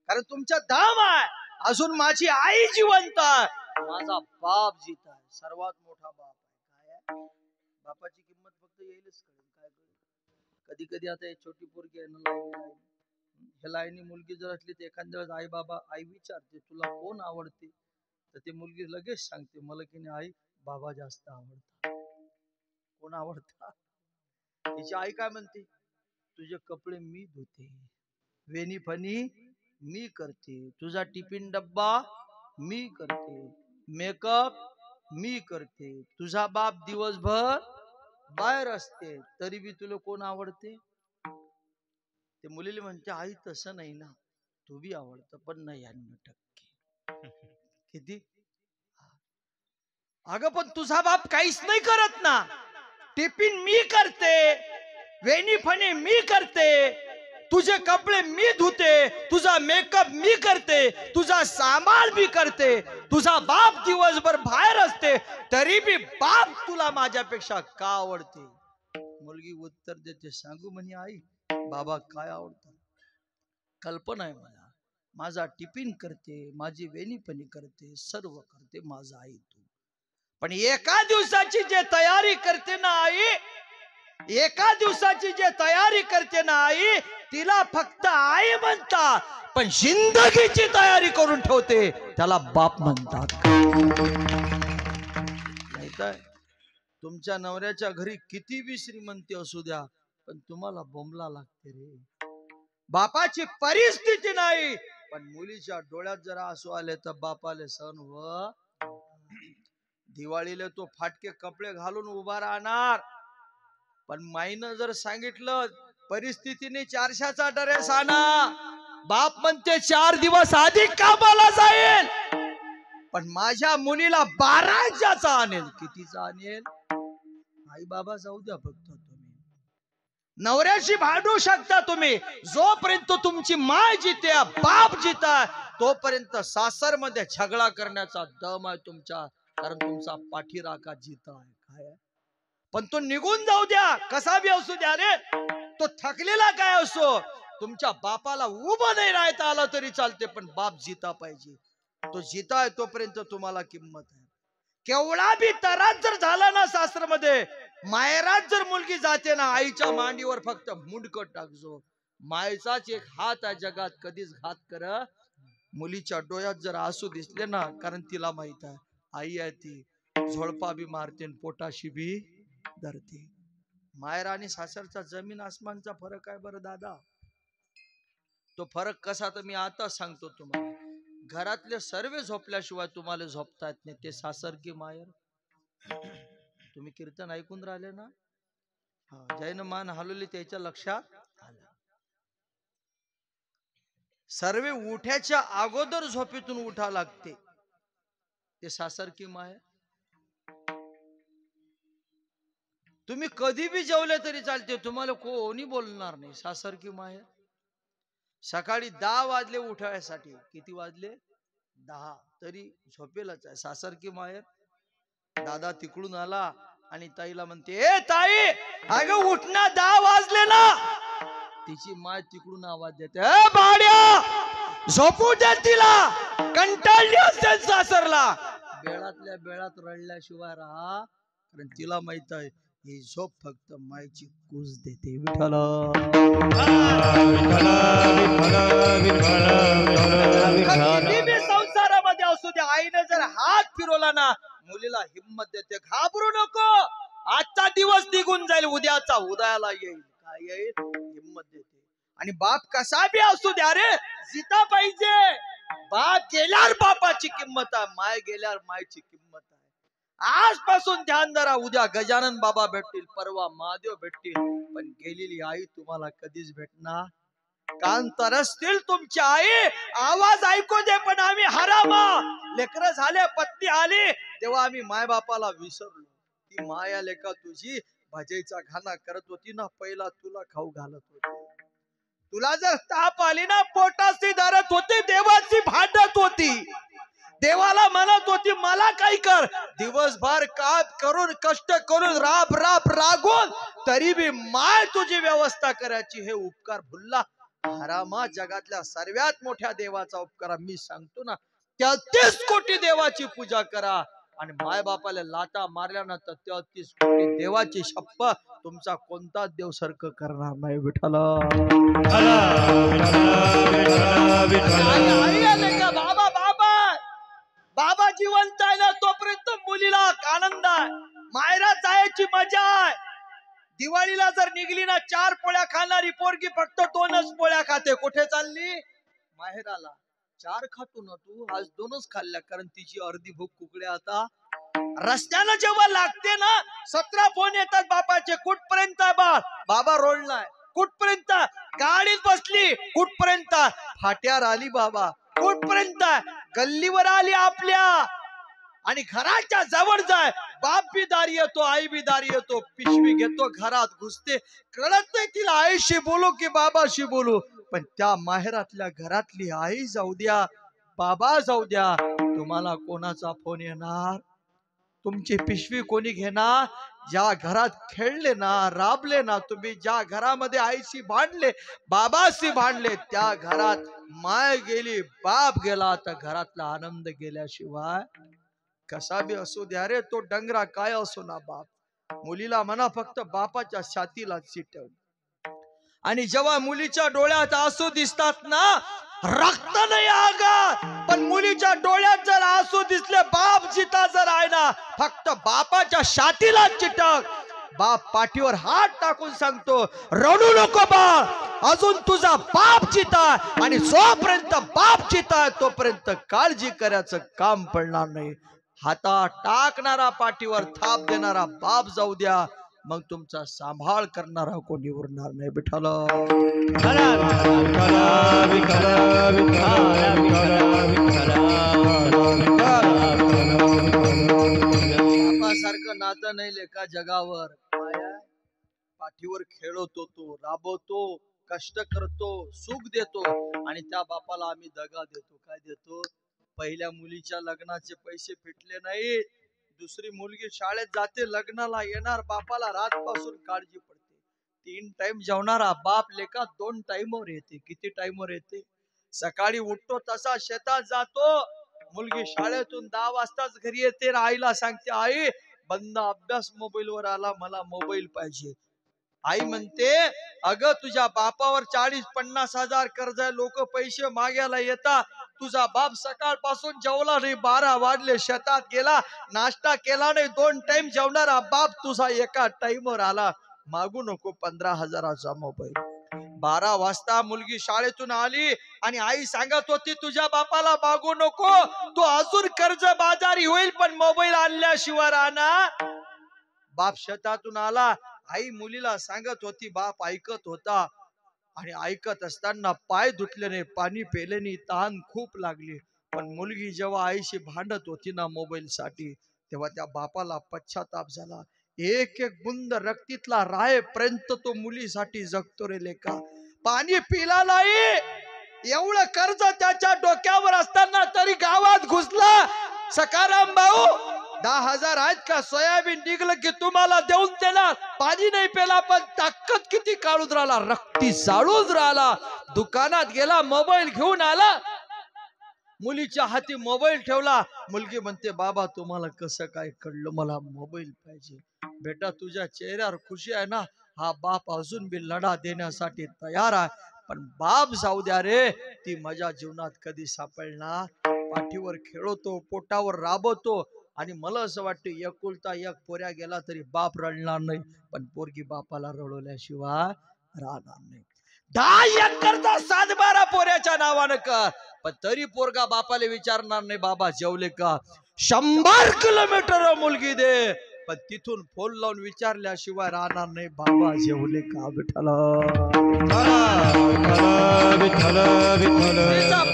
कारण तुमच्या दाम आहे. अजून माझी आई जिवंत आहे, माझा बाप जित आहे. सर्वात मोठा बाप आहे. काय आहे? बापाची किंमत फक्त येईलच कळेल. काय कळेल? कधी कधी आता छोटी पोरगी आहे ना, ह्या लाईनी मुलगी जर असली तर एखाद्या वेळेस आई बाबा, आई विचारते तुला कोण आवडते, तर ती मुलगी लगेच सांगते मला की नाही आई बाबा जास्त आवडतात. कोण आवडतात? तिची आई काय म्हणते? तुझे कपडे मी धुते, वेणी फणी मी करते, तुझा टिफिन डब्बा मी करते, मेकअप मी करते, तुझा बाप दिवसभर बाहेर असते, तरी बी तुला कोण आवडते? ते मुलीला म्हणते आई तसं नाही ना, तू बी आवडत पण 99%. किती? अगं पण तुझा बाप काहीच नाही करत ना. टिफिन मी करते, वेणी फणी मी करते, तुझे कपडे मी धुते, तुझा मेकअप मी करते, तुझा सांभाळ मी करते, तुझा बाप दिवसभर बाहेर असते, तरी बी बाप तुला माझ्यापेक्षा का आवडते? मुलगी उत्तर देते, सांगू म्हणे आई बाबा काय आवडतं? कल्पना आहे मला. माझा टिफिन करते, माझी वेणीपणी करते, सर्व करते माझा आई तू. पण एका दिवसाची जे तयारी करते ना आई, एका दिवसाची जे तयारी करते ना आई, तिला फक्त आई म्हणतात, पण जिंदगीची तयारी करून ठेवते त्याला बाप म्हणतात. नाही तर तुमच्या नवऱ्याच्या घरी किती बी श्रीमंती असू द्या, पण तुम्हाला बोंबला लागते रे. बापाची परिस्थिती नाही, पण मुलीच्या डोळ्यात जरा आसू आले तर बापाले सहन व. दिवाळीला तो फाटके कपडे घालून उभा राहणार, पण माईनं जर सांगितलं परिस्थितीने 400चा ड्रेस आणा, बाप म्हणते 4 दिवस आधी कामाला जाईल, पण माझ्या मुलीला 12चा आणेल. कितीचा आणेल? आई बाबा जाऊ द्या, फक्त तुम्ही नवऱ्याशी भांडू शकता तुम्ही, जोपर्यंत तुमची माय जिते, बाप जिता, तोपर्यंत सासर मध्ये झगडा करण्याचा दम आहे तुमच्या कारण तुमचा पाठीराखा जिता आहे. काय आहे? पण तो निघून जाऊ द्या, कसा बी असू द्या रे, तो थकलेला काय असो, तुमच्या बापाला उभं नाही राहता आलं तरी चालते, पण बाप जिता पाहिजे. तो जिता आहे तोपर्यंत तुम्हाला किंमत आहे. केवढा बी तरात जर झाला ना सासरमध्ये, मायरात जर मुलगी जाते ना, आईच्या मांडीवर फक्त मुंडकं टाकजो. मायचाच एक हात आहे जगात, कधीच घात कर. मुलीच्या डोळ्यात जर आसू दिसले ना, कारण तिला माहित आहे आई आहे ती, झोळपा बी मारते पोटाशी बी धरते. मायर आणि सासरचा जमीन आसमानचा फरक आहे बरं दादा. तो फरक कसा तर मी आता सांगतो तुम्हाला. घरातले सर्व झोपल्याशिवाय तुम्हाला झोपता येत नाही, ते सासर की मायर. तुम्ही कीर्तन ऐकून राहिले ना? जैन मान हलवली त्याच्या लक्षात आलं. सर्व उठ्याच्या अगोदर झोपेतून उठा लागते, ते सासर की मायर. तुम्ही कधी बी जेवले तरी चालते, तुम्हाला कोणी बोलणार नाही. सासर की माहेर. सकाळी 10 वाजले उठायसाठी, किती वाजले? 10, तरी झोपेलच आहे. सासर की माहेर. दादा तिकडून आला आणि ताईला म्हणते, ए ताई, अगं उठ ना, 10 वाजले ना. तिची माय तिकडून आवाज देते, ए भाड्या, झोपू दे तिला, कंटाळली असेल सासरला. बेळातल्या बेळात रडल्याशिवाय राहा, कारण तिला माहित आहे ही झोप फक्त मायची कूस देते. विठ्ठल संसारामध्ये असू दे, आईने जर हात फिरवला ना, मुलीला हिम्मत देते, घाबरू नको, आजचा दिवस निघून जाईल, उद्याचा उदयाला येईल. काय येईल? हिम्मत देते. आणि बाप कसा बी असू द्या रे, जिता पाहिजे. बाप गेल्यावर बापाची किंमत आहे, माय गेल्यावर मायची किंमत आहे. आजपासून ध्यान धरा, उद्या गजानन बाबा भेटतील, परवा महादेव भेटतील, पण गेलेली आई तुम्हाला कधीच भेटणार. कान तरसतील तुमची आई, आवाज ऐकू दे, पण आम्ही हरामा. लेकर झाले, पत्नी आली, तेव्हा आम्ही माय बापाला विसरलो. ती माया लेका तुझी भजेचा घाणा करत होती ना, पहिला तुला खाऊ घालत होती. तुला जर ताप आली ना, पोटाशी धरत होती, देवाची भांडत होती, देवाला म्हणत होती मला काही कर. दिवसभर काम करून, कष्ट करून, राब राब रागून, तरी बी माय तुझी व्यवस्था करायची. हे उपकार भुलला. हरामा, जगातल्या सर्वात मोठ्या देवाचा उपकार मी सांगतो ना, 33 कोटी देवाची पूजा करा, आणि माय बापाला लाटा मारल्यानंतर 33 कोटी देवाची शपथ, तुमचा कोणताच देव सारखं करणार नाही. विठ्ठल बाबा बाबा बाबा जिवंत आहे ना, तोपर्यंत मुलीला आनंद आहे, मायरा जायची मजा आहे. दिवाळीला जर निघली ना, 4 पोळ्या खाणारी पोरगी फक्त 2च पोळ्या खाते. कुठे चालली? माहेराला. 4 खातो ना तू, आज 2च खाल्ल्या, कारण तिची अर्धी भूक कुकड्या. आता रस्त्यानं जेव्हा लागते ना, 17 फोन येतात बापाचे, कुठपर्यंत बाबा रोडलाय, कुठपर्यंत गाडीत बसली, कुठपर्यंत फाट्यावर आली बाबा, कुठपर्यंत गल्लीवर आली आपल्या, आणि घराच्या जवळ जाय, बाप बी दारी येतो, आई बी दारी येतो, पिशवी घेतो, घरात घुसते, कळत नाही तिला आईशी बोलू की बाबाशी बोलू. पण त्या माहेरातल्या घरातली आई जाऊ द्या, बाबा जाऊ द्या, तुम्हाला कोणाचा फोन येणार? तुमची पिशवी कोणी घेणार? ज्या घरात खेळले ना, राबले ना तुम्ही, ज्या घरामध्ये आईशी भांडले, बाबाशी भांडले, त्या घरात माय गेली, बाप गेला, तर घरातला आनंद गेल्याशिवाय कसा बी असू द्या रे, तो डंगरा काय असो ना बाप. मुलीला म्हणा फक्त बापाच्या छातीला चिटव. आणि जेव्हा मुलीच्या डोळ्यात आसू दिसतात ना, रक्त नाही आगत, पण मुलीच्या डोळ्यात जर आसू दिसले, बाप जिता जर आहे ना, फक्त बापाच्या छातीला चिटक. बाप पाठीवर हात टाकून सांगतो, रडू नको बाळ, अजून तुझा बाप जिता, आणि जोपर्यंत बाप जिता तोपर्यंत काळजी करायचं काम पडणार नाही. हातात टाकणारा, पाठीवर थाप देणारा बाप जाऊ द्या, मग तुमचा सांभाळ करणारा कोणी उरणार नाही. विठ्ठल सारखं नातं नाही लेका जगावर. पाठीवर खेळवतो, तो राबवतो, कष्ट करतो, सुख देतो, आणि त्या बापाला आम्ही दगा देतो. काय देतो? पहिल्या मुलीच्या लग्नाचे पैसे फिटले नाही, दुसरी मुलगी शाळेत जाते, लग्नाला येणार, बापाला रातपासून काळजी पडते. 3 टाइम जेवणारा बाप लेका 2 टाइमवर येते. किती टाइमवर येते? सकाळी उठतो तसा शेतात जातो, मुलगी शाळेतून 10 वाजताच घरी येते. आईला सांगते, आई बंद अभ्यास मोबाईल वर आला, मला मोबाईल पाहिजे. आई म्हणते, अगं तुझ्या बापावर 40-50 हजार कर्ज आहे, लोक पैसे मागायला येतात, तुझा बाप सकाळपासून जेवला नाही, 12 वाजले शेतात गेला, नाश्ता केला नाही, 2 टाइम जेवणारा बाप तुझा एका टाइमवर आला, मागू नको 15 हजाराचा मोबाईल. 12 वाजता मुलगी शाळेतून आली आणि आई सांगत होती, तुझ्या बापाला मागू नको, तो अजून कर्ज बाजारी होईल, पण मोबाईल आणल्याशिवाय राहणार. बाप शेतातून आला, आई मुलीला सांगत होती, बाप ऐकत होता. आणि ऐकत असताना पाय धुतल्याने, पाणी पेल्याने तहान खूप लागली. पण मुलगी जेव्हा आईशी भांडत होती ना मोबाईल साठी, तेव्हा त्या बापाला पश्चाताप झाला. एक एक बुंद रक्तीतला राहेपर्यंत तो मुलीसाठी जगतो रे लेका. पाणी पिला नाही, एवढं कर्ज त्याच्या डोक्यावर असताना तरी गावात घुसला. सकाराम भाऊ 10,000 आहेत का, सोयाबीन निघलं की तुम्हाला देऊन देणार. पाणी नाही पेला पण ताकद किती काढून राहिला, रक्ती चाळून राहिला. दुकानात गेला, मोबाईल घेऊन आला, मुलीच्या हाती मोबाईल ठेवला. मुलगी म्हणते, बाबा तुम्हाला कसं काय कळलं मला मोबाईल पाहिजे? बेटा तुझ्या चेहऱ्यावर खुशी आहे ना, हा बाप अजून बी लढा देण्यासाठी तयार आहे. पण बाप जाऊ द्या रे, ती माझ्या जीवनात कधी सापडणार. पाठीवर खेळवतो, पोटावर राबवतो, आणि मला असं वाटतं एकुलता एक पोऱ्या गेला तरी बाप रडणार नाही, पण पोरगी बापाला रडवल्याशिवाय राहणार नाही. 10 एकरचा 7-12 पोऱ्याच्या नावानं कर, पण तरी पोरगा बापाला विचारणार नाही, बाबा जेवले का. 100 किलोमीटर मुलगी दे, पण तिथून फोन लावून विचारल्याशिवाय राहणार नाही, बाबा जेवले का. विठ्ठल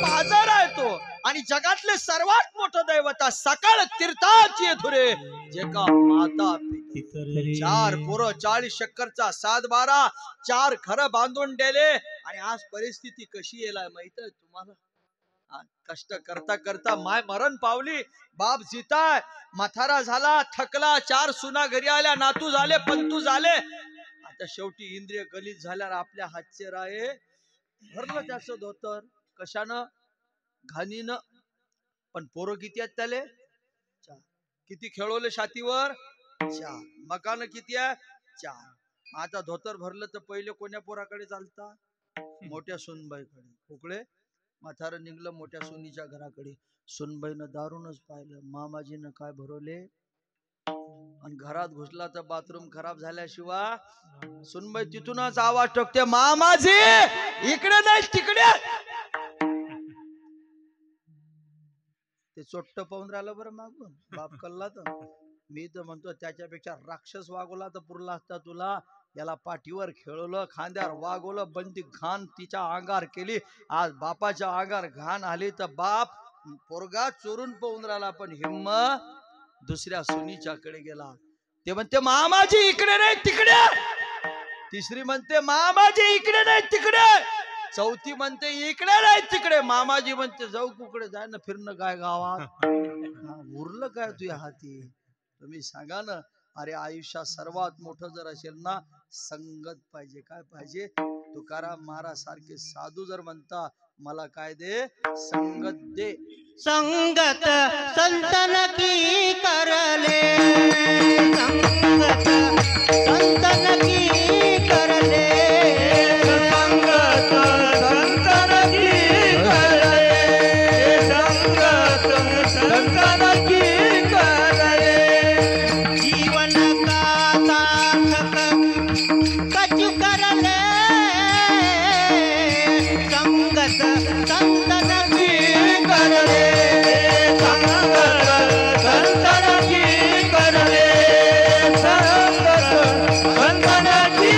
बाजार आहे तो, आणि जगातले सर्वात मोठं दैवत सकाळ तीर्थाची धुरे, जे का माता पिते. 4 पोरं, 40 शक्करचा 7-12, 4 खरं बांधून दिले. आणि आज परिस्थिती कशी येलाय माहित आहे तुम्हाला? कष्ट करता करता माय मरण पावली, बाप जिताय, म्हातारा झाला, थकला, 4 सुना घरी आल्या, नातू झाले, पंतू झाले. आता शेवटी इंद्रिय गलित झाल्यावर आपल्या हातचे राहे भरलं त्याचं धोतर. कशानं? घाणीनं. पण पोरं किती आहेत त्याले? 4. किती खेळवले छातीवर? 4. मकान किती आहे? 4. आता धोतर भरलं तर पहिले कोण्या पोराकडे चालता? मोठ्या सुनबाईकडे. उकडे म्हातारं निघलं मोठ्या सुनीच्या घराकडे. सुनबाईनं दारूनच पाहिलं, मामाजीनं काय भरवले. आणि घरात घुसला तर बाथरूम खराब झाल्याशिवाय सुनबाई तिथूनच आवाज टाकते, मामाजी इकडे नाही तिकडे. ते चोट्ट पाहून राहिलं बरं मागून बाप कल्ला. तर मी तर म्हणतो त्याच्यापेक्षा राक्षस वागवला तर पुरला असता तुला. याला पाठीवर खेळवलं, खांद्यावर वागवलं, बंदी घाण तिच्या अंगार केली. आज बापाच्या अंगार घाण आली तर बाप पोरगा चोरून पाहून राहिला, पण हिम्मत दुसऱ्या सुनीच्याकडे गेला. ते म्हणते, मामाजी इकडे नाही तिकडे. तिसरी म्हणते, मामाजी इकडे नाही तिकडे. चौथी म्हणते, इकडे नाही तिकडे. मामाजी म्हणते, जाऊ कुकडे, जाय ना फिरणं काय गावात. उरलं काय तुझ्या हाती? तुम्ही सांगा ना. अरे आयुष्यात सर्वात मोठं जर असेल ना, संगत पाहिजे. काय पाहिजे? तुकाराम महाराज सारखे साधू जर म्हणता, मला काय दे? संगत दे. संगत संतन की करले, संगत संतन की करले, संगत संतन की करले, संगत संतन की करले. जीवन का सार्थक कछु करले, संगत संतन की करले, संगत संतन की करले, संगत संतन की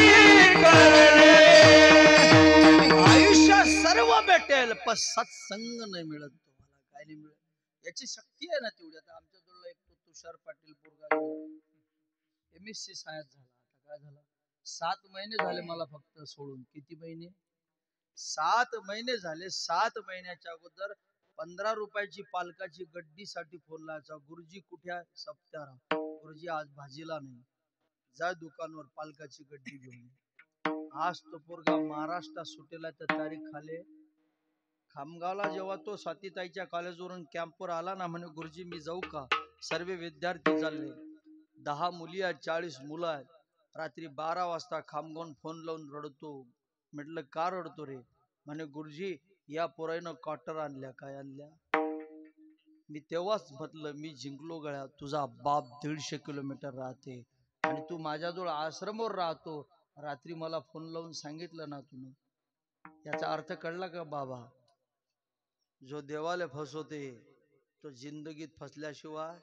करले. आयुष्यात सर्व भेटेल पण सत्संग नाही मिळत तुम्हाला. काय नाही मिळत? याची शक्ती आहे ना तेवढी. आता आमच्या जवळ एक तुषार पाटील पोरगा MSc सायन्स झाला. आता काय झालं, 7 महिने झाले मला फक्त सोडून. किती महिने? 7 महिने झाले. 7 महिन्याच्या अगोदर 15 रुपयाची पालकाची गड्डीसाठी फोन लावायचा, गुरुजी कुठे आहे? सप्त्यारा. गुरुजी आज भाजीला नाही, जा दुकानवर पालकाची गड्डी घेऊन ये. आज तो पोरगा महाराष्ट्रात सुटेला तर तारीख खाले खामगावला. जेव्हा तो स्वातीताईच्या कॉलेजवरून कॅम्पवर आला ना, म्हणे गुरुजी मी जाऊ का? सर्व विद्यार्थी चालले, 10 मुली आहेत, 40 मुलं आहेत. रात्री 12 वाजता खामगावून फोन लावून रडतो. म्हटलं का रडतो रे? म्हणे गुरुजी या पोराईनं क्वार्टर आणल्या. काय आणल्या? मी तेव्हाच म्हटलं मी जिंकलो गळ्या. तुझा बाप 150 किलोमीटर राहते आणि तू माझ्याजवळ आश्रमावर राहतो. रात्री मला फोन लावून सांगितलं ना तुनं. याचा अर्थ कळला का बाबा? जो देवाला फसवते तो जिंदगीत फसल्याशिवाय,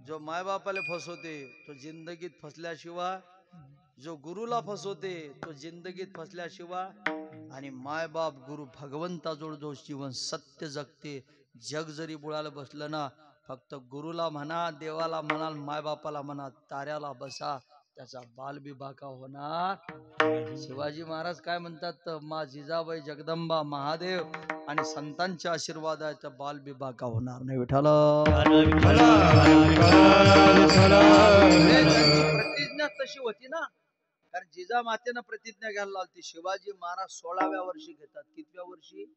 जो मायबापाला फसवते तो जिंदगीत फसल्याशिवाय, जो गुरुला फसवते तो जिंदगीत फसल्याशिवाय, आणि मायबाप गुरु भगवंताजवळ जो जीवन सत्य जगते. जग जरी बुडाला बसलं ना, फक्त गुरुला म्हणा, देवाला म्हणा, मायबापाला म्हणा, ताऱ्याला बसा, त्याचा बालविवाह का होणार. शिवाजी महाराज काय म्हणतात? मा जिजाबाई जगदंबा महादेव आणि संतांच्या आशीर्वाद आहे तर बालविवाह का होणार नाही. विठ्ठल प्रतिज्ञा तशी होती ना, कारण जिजा मातेनं प्रतिज्ञा घ्यायला लावती. शिवाजी महाराज 16व्या वर्षी घेतात. कितव्या वर्षी?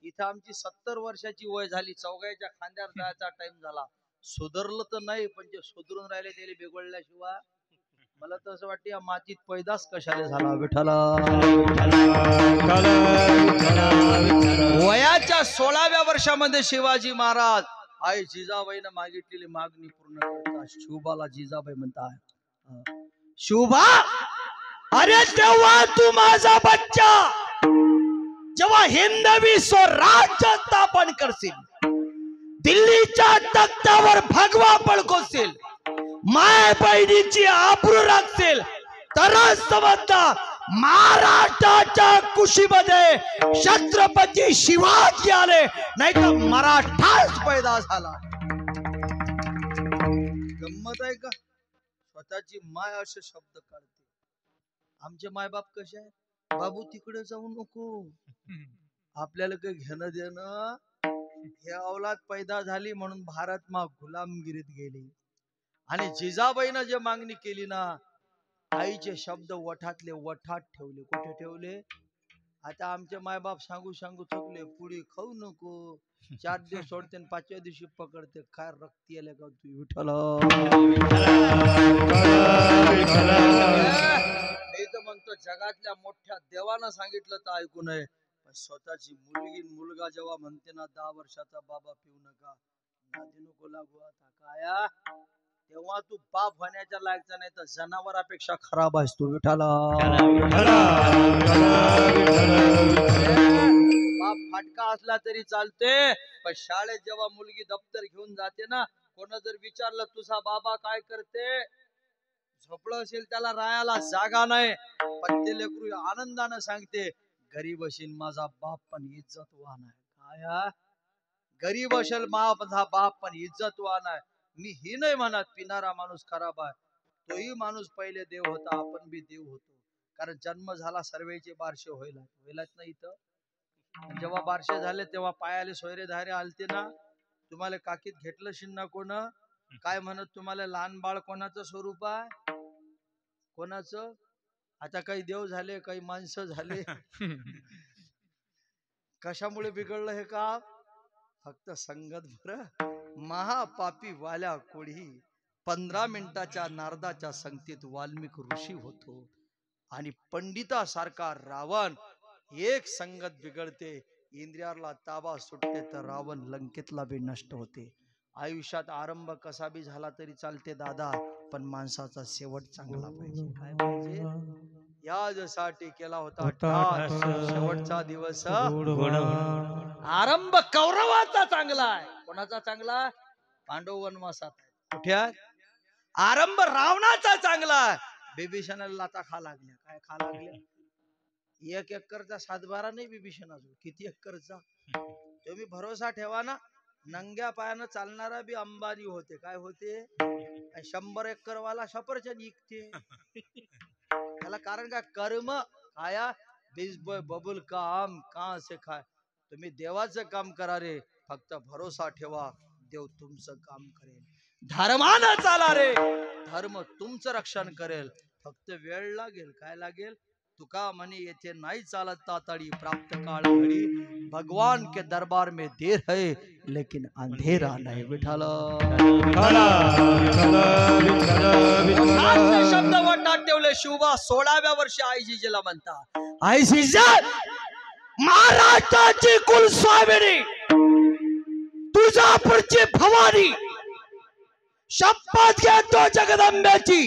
इथं आमची 70 वर्षाची वय झाली, चौघाच्या खांद्यावर जायचा टाइम झाला. सुधारलं तर नाही, पण जे सुधरून राहिले त्याला बिघडल्याशिवाय. मला तर असं वाटतं या मातीत पैदास कशाला झाला. विठ्ठल वयाच्या 16व्या वर्षामध्ये शिवाजी महाराज आई जिजाबाईनं मागितलेली मागणी पूर्ण करतात. शिवबाला जिजाबाई म्हणतात, शिवबा अरे तेव्हा तू माझा बच्चा, जेव्हा हिंदवी स्वराज्य स्थापन करशील, दिल्लीच्या तख्तावर भगवा पळकोशील, माय बहिणीची आबरू राखशील, तरच समजता महाराष्ट्राच्या कुशीमध्ये छत्रपती शिवाजी आले, नाही तर मराठाच पैदा झाला. गंमत आहे का? स्वतःची माय असे शब्द काढते. आमचे मायबाप कसे आहे? बाबू तिकडे जाऊ नको, आपल्याला काही घेणं देणं. हे औलाद पैदा झाली म्हणून भारत मा गुलामगिरीत गेली. आणि जिजाबाईनं जे मागणी केली ना, आईचे शब्द वठातले वठात ठेवले. कुठे ठेवले? आता आमचे मायबाप सांगू सांगू थकले, पुढे खाऊ नको, 4 दिवस सोडते आणि 5व्या दिवशी पकडते. काय रक्ती आले का तू? विठ्ठल मी तर म्हणतो जगातल्या मोठ्या देवानं सांगितलं तर ऐकू नये, पण स्वतःची मुलगी मुलगा जेव्हा म्हणते ना 10 वर्षाचा बाबा पिऊ नका, नादी नको लागू आता काया, तेव्हा तू बाप होण्याच्या लायकचा नाही तर जनावरापेक्षा खराब आहेस तू. विठ्ठल बाप फाटका असला तरी चालते, पण शाळेत जेव्हा मुलगी दप्तर घेऊन जाते ना, कोण जर विचारलं तुझा बाबा काय करते, झोपलं असेल त्याला राहायला जागा नाही, पण ते लेकरू आनंदानं सांगते गरीब असेल माझा बाप पण इज्जतवान आहे. काय गरीब असेल माझा बाप पण इज्जतवान आहे. मी ही नाही म्हणत पिणारा माणूस खराब आहे, तोही माणूस पहिले देव होता, आपण बी देव होतो. कारण जन्म झाला सर्वेचे बारशे होईलाच नाही. इथं जेव्हा बारशे झाले तेव्हा पायाले सोयरे धारे आलते ना, तुम्हाला काकीत घेतलं शिन्ना कोण काय म्हणत, तुम्हाला लहान बाळ कोणाचं स्वरूप आहे, कोणाचं? आता काही देव झाले, काही माणसं झाले. कशामुळे बिघडलं हे काम? फक्त संगत भर महापापी वाल्या कोळी. 15 मिनिटाच्या नारदाच्या संगतीत वाल्मिक ऋषी होतो आणि पंडितासारखा रावण. एक संगत बिघडते, इंद्रियाला ताबा सुटते तर रावण लंकेतला बी नष्ट होते. आयुष्यात आरंभ कसा बी झाला तरी चालते दादा, पण माणसाचा शेवट चांगला पाहिजे. काय पाहिजे? यासाठी केला होता शेवटचा दिवस. आरंभ कौरवाचा चांगला आहे. कोणाचा चांगला? पांडव वनवासात. कुठे आहे? आरंभ रावणाचा चांगला आहे. बिभीषणाला लाता खा लागल्या. काय खा लागल्या? 1 एकरचा 7-12 नाही बिभीषणाचा, किती एकरचा. तुम्ही भरोसा ठेवा ना, नंग्या पायानं चालणारा बी अंबानी होते. काय होते? 100 एकर वाला सफरचंद विकते. त्याला कारण काय? कर्म. आया बीज बबुल का आम कहां से खाए. तुम्ही देवाचं काम करा रे, फक्त भरोसा ठेवा, देव तुमचं काम करेल. धर्मानं चाला रे, धर्म तुमचं रक्षण करेल. फक्त वेळ लागेल. काय लागेल? तुका म्हणे येथे नाही चालत तातडी, प्राप्त काळ घडी, भगवान के दरबार में देर है लेकिन अंधेरा नहीं. विठाल शब्द वाटात ठेवले. शिवबा 16व्या वर्षी आई जिजेला म्हणता, आई जिजे महाराष्ट्राची कुलस्वामिनी, तुळजापूरची भवानी, शपथ घेतो जगदंबेची,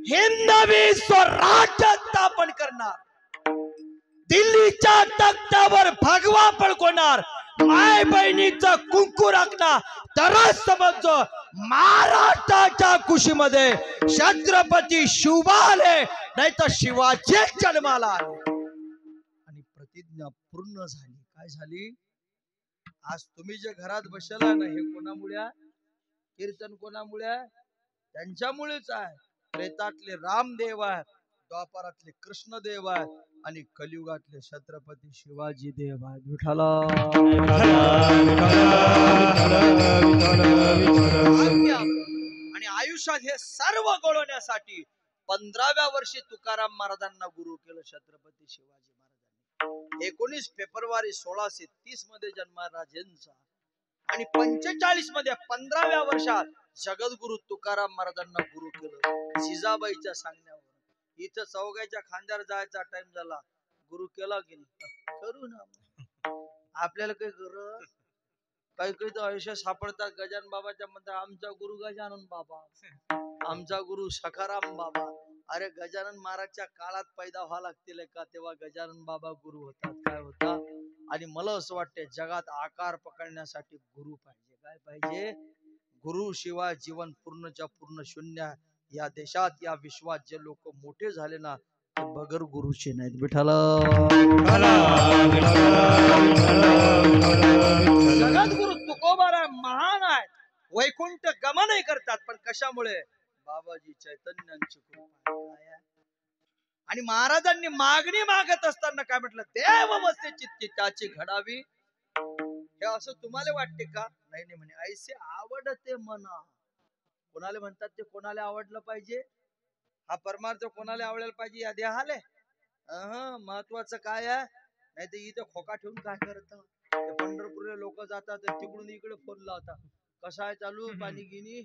हिंदवी स्वराज्य स्थापन करणार, दिल्लीच्या तख्तावर भगवा पळकवणार, माय बहिणीचं कुंकू राखणार, तरच समजतो महाराष्ट्राच्या कुशीमध्ये छत्रपती शिवबाले, नाही तर शिवाजी जन्माला आले. आणि प्रतिज्ञा पूर्ण झाली. काय झाली? आज तुम्ही जे घरात बसला ना, हे कोणामुळे? कीर्तन कोणामुळे? त्यांच्यामुळेच आहे. त्रेतातले रामदेव आहे, द्वापारातले कृष्णदेव आहे, आणि कलियुगातले छत्रपती शिवाजी देव आहे. विठाला आणि आयुष्यात हे सर्व घडवण्यासाठी 15व्या वर्षी तुकाराम महाराजांना गुरु केलं छत्रपती शिवाजी महाराजांनी. 19 फेब्रुवारी 1630 मध्ये जन्म राजेंचा, आणि 45 मध्ये 15व्या वर्षात जगद्गुरु तुकाराम महाराजांना गुरु केलं जिजाबाईच्या सांगण्यावर. इथं चौघाच्या खांद्यावर जायचा टाइम झाला, गुरु केला की नाही? करू ना, आपल्याला काही गरज? काही काही तर आयुष्य सापडतात. गजानन बाबाच्या म्हणतात आमचा गुरु गजानन बाबा, आमचा गुरु सखाराम बाबा. अरे गजानन महाराजच्या काळात पैदा व्हावं लागतील का, तेव्हा गजानन बाबा गुरु होतात. काय होता? आणि मला असं वाटतं जगात आकार पकडण्यासाठी गुरु पाहिजे. काय पाहिजे? गुरु शिवाय जीवन पूर्णच्या पूर्ण शून्य. या देशात, या विश्वात जे लोक मोठे झाले ना, ते बगर गुरुचे नाहीत. विठाला जगद्गुरु तुकोबारा महान आहेत, वैकुंठ गमनही करतात. पण कशामुळे? बाबाजी चैतन्यांची कृपा आहे. आणि महाराजांनी मागणी मागत असताना काय म्हटलं? देव वसे चित्ती त्याची घडावी. हे असं तुम्हाला वाटते का? नाही नाही म्हणे, ऐसे आवडते मना. कोणाला म्हणतात ते कोणाला आवडलं पाहिजे? हा परमार्थ कोणाला आवडायला पाहिजे? या देहाले महत्वाचं काय आहे? नाही तर इथं खोका ठेवून काय करतात? पंढरपूरला लोक जातात, तिकडून इकडे फोन लावतात, कसं आहे चालू पाणी गिनी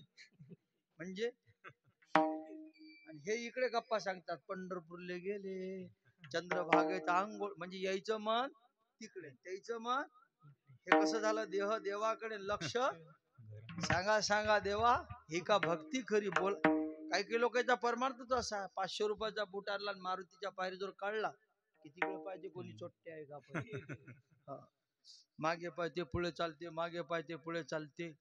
म्हणजे, आणि हे इकडे गप्पा सांगतात. पंढरपूरले गेले, चंद्रभागेत आंघोळ, म्हणजे यायचं मन तिकडे, त्याचं मन हे. कसं झालं? देह देवाकडे लक्ष. सांगा सांगा देवा, ही का भक्ती खरी? बोल. काही काही लोकांचा परमार्थ असा, 500 रुपयाचा बूट आणला, मारुतीच्या पायरीजवळ काढला, किती पाहिजे? कोणी चोट्टे आहे का? मागे पाहिजे पुढे चालते, मागे पाहिजे पुढे चालते,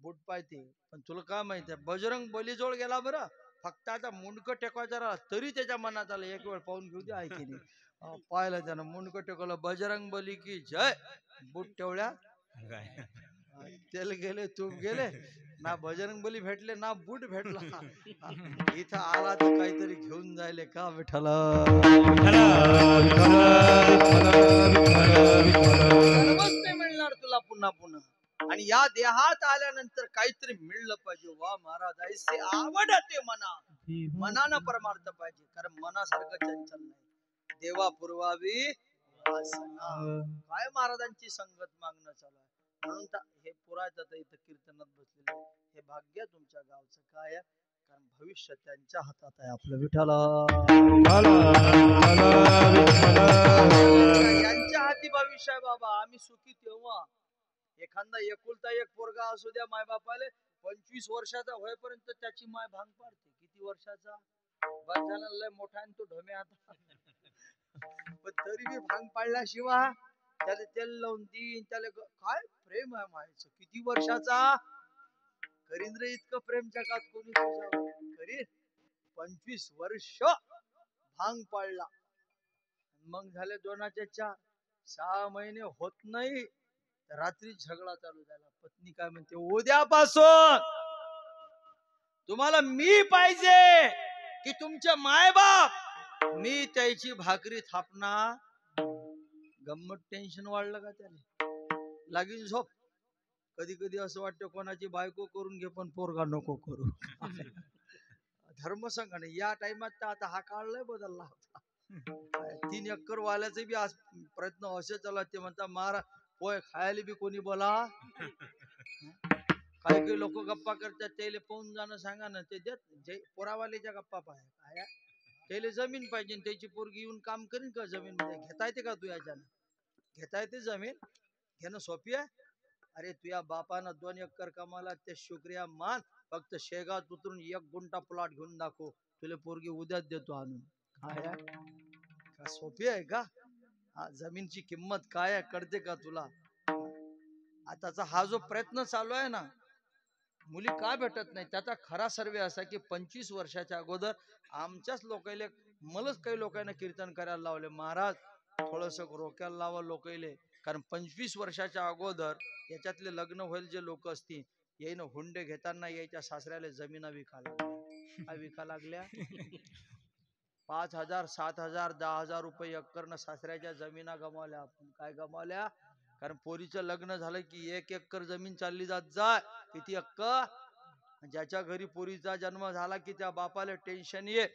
बूट पाहिजे. पण तुला काय माहिती आहे? बजरंग बलीजवळ गेला बरं, फक्त आता मुंडक टेकवायचा राहिला तरी त्याच्या मनात आलं एक वेळ पाहून घेऊ दे, आहे की नाही? पाहिलं त्यानं, मुंडक टेकवलं, बजरंग बली की जय. बूट ठेवल्या, तेल गेले, तूप गेले, ना बजरंग बली भेटले ना बूट भेटला. इथं आला तर काहीतरी घेऊन जायले का? विठ्ठल मिळणार तुला पुन्हा पुन्हा. आणि या देहात आल्यानंतर काहीतरी मिळलं पाहिजे. वा महाराज, ऐसे आवडते मना, मनानं परमार्थ पाहिजे. कारण मनासारखं चंचल नाही. देवा पुरवावी वासना. काय महाराजांची संगत मागणं चालू आहे. म्हणून हे पुरायचं तर इथं कीर्तनात बसलेलं हे भाग्य तुमच्या गावचं. काय आहे? कारण भविष्य त्यांच्या हातात आहे. आपलं विठाला यांच्या हाती भविष्य आहे बाबा. आम्ही सुखी तेव्हा एखादा एकुलता एक पोरगा असू द्या, मायबापाले 25 वर्षाचा होईपर्यंत त्याची माय भांग पाडते. किती वर्षाचा? बस झाला, लय मोठा आणि तो ढमे आता. पण तरी बी भांग पाडल्याशिवाय त्याला तेल लावून देईन. त्याला काय प्रेम आहे मायचं. किती वर्षाचा? करीन रे इतकं प्रेम जगात कोणी तुझ्यावर करीन? 25 वर्ष भांग पाडला, मग झाले 2चे 6 महिने होत नाही, रात्री झगडा चालू झाला. पत्नी काय म्हणते? उद्यापासून तुम्हाला मी पाहिजे की तुमचे मायबाप? मी त्याची भाकरी थापणार गंमत टेन्शन वाढलं का त्याला लागेल झोप. कधी कधी असं वाटतं कोणाची बायको करून घे पण पोरगा नको करू. धर्मसंघाने या टाइमात तर आता हा काळ लय बदलला होता. 3 एकर वाल्याचे बी आज प्रयत्न असे चालत. ते म्हणतात मारा पोय खायला बी कोणी बोला. काही काही लोक गप्पा करतात त्याला पाहून जाणं सांगा ना ते देत जे पोरावाल्याच्या गप्पा पाहाय काय त्याला जमीन पाहिजे त्याची पोरगी येऊन काम करीन का जमीन मध्ये घेता येते का तू याच्यानं घेता येते जमीन घेणं सोपी आहे. अरे तुझ्या बापानं 2 एकर कमाला ते शुक्रिया मान. फक्त शेगात उतरून 1 गुंठा प्लॉट घेऊन दाखव तुला पोरगी उद्याच देतो आणून. का सोपी आहे का? जमीनची किंमत काय आहे कळते का तुला? आताचा हा जो प्रयत्न चालू आहे ना मुली का भेटत नाही त्याचा खरा सर्वे असा की 25 वर्षाच्या अगोदर आमच्याच लोकांना मलाच काही लोकांना कीर्तन करायला लावले. महाराज थोडस रोक्याला लावा लोकांले. कारण 25 वर्षाच्या अगोदर याच्यातले लग्न होईल जे लोक असतील येईन हुंडे घेताना यायच्या सासऱ्याला जमिना विका लागल्या. विका लागल्या 5,000 7,000 10,000 रुपये एकरनं सासऱ्याच्या जमिना गमावल्या. आपण काय गमावल्या? कारण पोरीचं लग्न झालं की 1 एकर जमीन चालली जात जाय. किती एकर? ज्याच्या घरी पोरीचा जन्म झाला की त्या बापाला टेन्शन ये.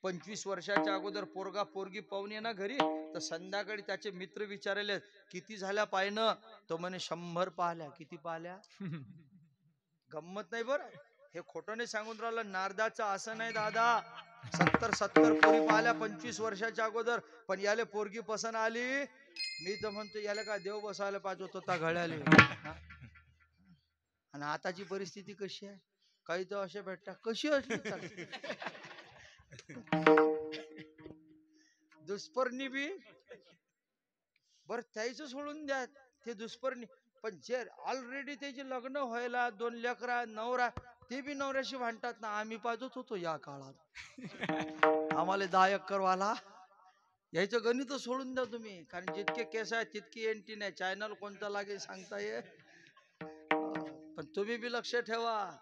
25 वर्षाच्या अगोदर पोरगा पोरगी पाहून ये ना घरी तर संध्याकाळी त्याचे मित्र विचारले किती झाल्या पाहिनं. तो म्हणे 100 पाहिल्या. किती पाहिल्या? गंमत नाही बरं हे खोटं नाही सांगून राहिलं. नारदाचं असं नाही दादा 70 पोरी पाहिल्या 25 वर्षाच्या अगोदर. पण याले पोरगी पसंत आली. मी तर म्हणतो याला काय देव बसायला पाहिजे होता घड्याले. आणि आताची परिस्थिती कशी आहे? काही तर असे भेटतात कशी असली दुष्पर्णी बी बर त्याच सोडून द्या ते दुष्पर्णी. पण जे ऑलरेडी त्याचे लग्न व्हायला 2 लेकरा नवरा ते बी नवऱ्याशी भांडतात ना. आम्ही पाहतच होतो या काळात. आम्हाला 10 एकर वाला यायचं गणित सोडून द्या तुम्ही. कारण जितके केस आहेत तितकी एंटी नाही. चॅनल कोणता लागेल सांगता ये. पण तुम्ही बी लक्ष ठेवा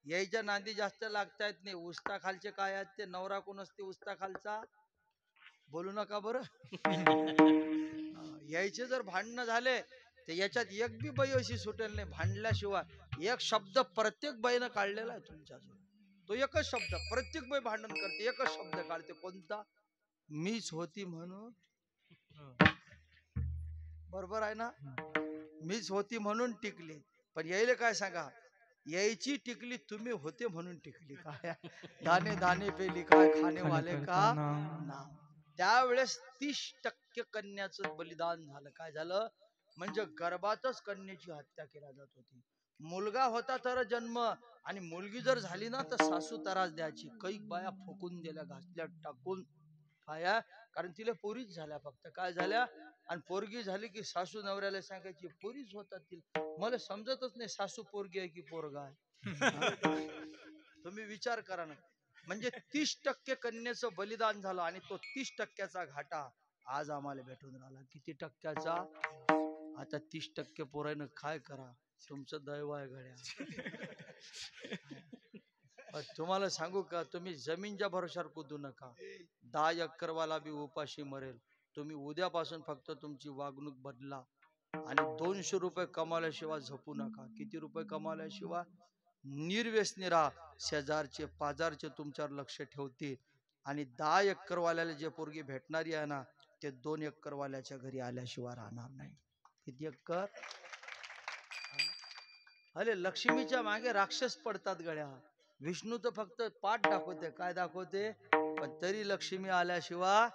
यायच्या नांदी जास्त लागता येत नाही. उस्ता खालचे काय आहेत ते नवरा कोण असते उस्ता खालचा बोलू नका बरं. यायचे जर भांडणं झाले तर याच्यात एक बी बाई अशी सुटेल नाही भांडल्याशिवाय. एक शब्द प्रत्येक बाईनं काढलेला आहे तुमच्याजवळ. तो एकच शब्द प्रत्येक बाई भांडण करते एकच शब्द काढते. कोणता? मीच होती म्हणून. बरोबर आहे ना? मीच होती म्हणून टिकली. पण यायला काय सांगा यायची टिकली तुम्ही होते म्हणून टिकली. काय दाणे दाणे पे लिखा खाने वाले का नाम. त्यावेळेस 30% कन्याचं बलिदान झालं. काय झालं? म्हणजे गर्भातच कन्याची हत्या केली जात होती. मुलगा होता तर जन्म आणि मुलगी जर झाली ना तर सासू त्रास द्यायची. कैक बाया फुकून दिल्या घासल्या टाकून. काय कारण तिला पोरीच झाल्या फक्त. काय झाल्या? आणि पोरगी झाली की सासू नवऱ्याला सांगायची पोरीच होतात तिला. मला समजतच नाही सासू पोरगी आहे की पोरगा आहे. तुम्ही विचार करा ना. म्हणजे 30% कन्याचं बलिदान झालं आणि तो 30%चा घाटा आज आम्हाला भेटून राहिला. किती टक्क्याचा? आता 30% पोरानं काय करा तुमचं दैव आहे गड्या. तुम्हाला सांगू का तुम्ही जमीनच्या भरोशावर कुदू नका. 10 एकरवाला बी उपाशी मरेल. तुम्ही उद्यापासून फक्त तुमची वागणूक बदला आणि 200 रुपये कमावल्याशिवाय झोपू नका. किती रुपये कमावल्याशिवाय? निर्व्यसनी राहा. शेजारचे पाजारचे तुमच्यावर लक्ष ठेवतील. आणि 10 एकरवाल्याला जे पोरगी भेटणारी आहे ना ते 2 एकरवाल्याच्या घरी आल्याशिवाय राहणार नाही. किती एकर? अरे लक्ष्मीच्या मागे राक्षस पडतात गड्या. विष्णू तर फक्त पाठ दाखवते. काय दाखवते? पण तरी लक्ष्मी आल्याशिवाय.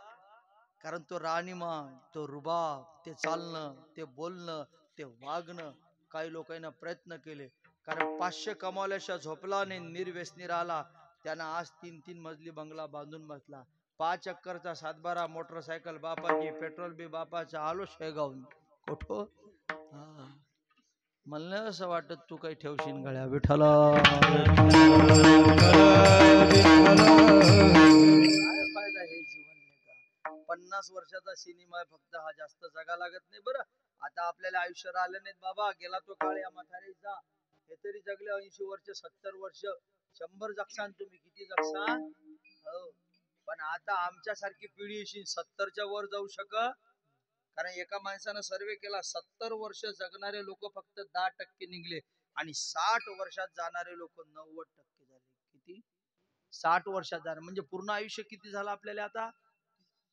कारण तो राणीमान तो रुबाब ते चालणं ते बोलणं ते वागणं. काही लोकांना प्रयत्न केले कारण 500 कमावल्याशिवाय झोपला नाही निर्व्यसनी राहिला. त्यानं आज 3-3 मजली बंगला बांधून बसला. 5 एकरचा 7-12 मोटरसायकल बापाची पेट्रोल बी बापाचं. आलो शेगावून कुठं. मला नाही असं वाटत तू काही ठेवशील गळ्या विठ्ठला. काय फायदा हे जीवन नाही का? 50 वर्षाचा सिनेमा फक्त हा जास्त जगा लागत नाही बरं. आता आपल्याला आयुष्य राहिलं नाहीत बाबा. गेला तो काळ या म्हातारीचा. हे तरी जगले 80 वर्ष 70 वर्ष 100 जगसान तुम्ही. किती जगसान? हो. पण आता आमच्यासारखी पिढी 70च्या वर जाऊ शकत कारण एका माणसानं सर्वे केला 70 वर्ष जगणारे लोक फक्त 10% निघले आणि 60 वर्षात जाणारे लोक 90% झाले. किती? 60 वर्षात जाणार म्हणजे पूर्ण आयुष्य किती झालं आपल्याला आता?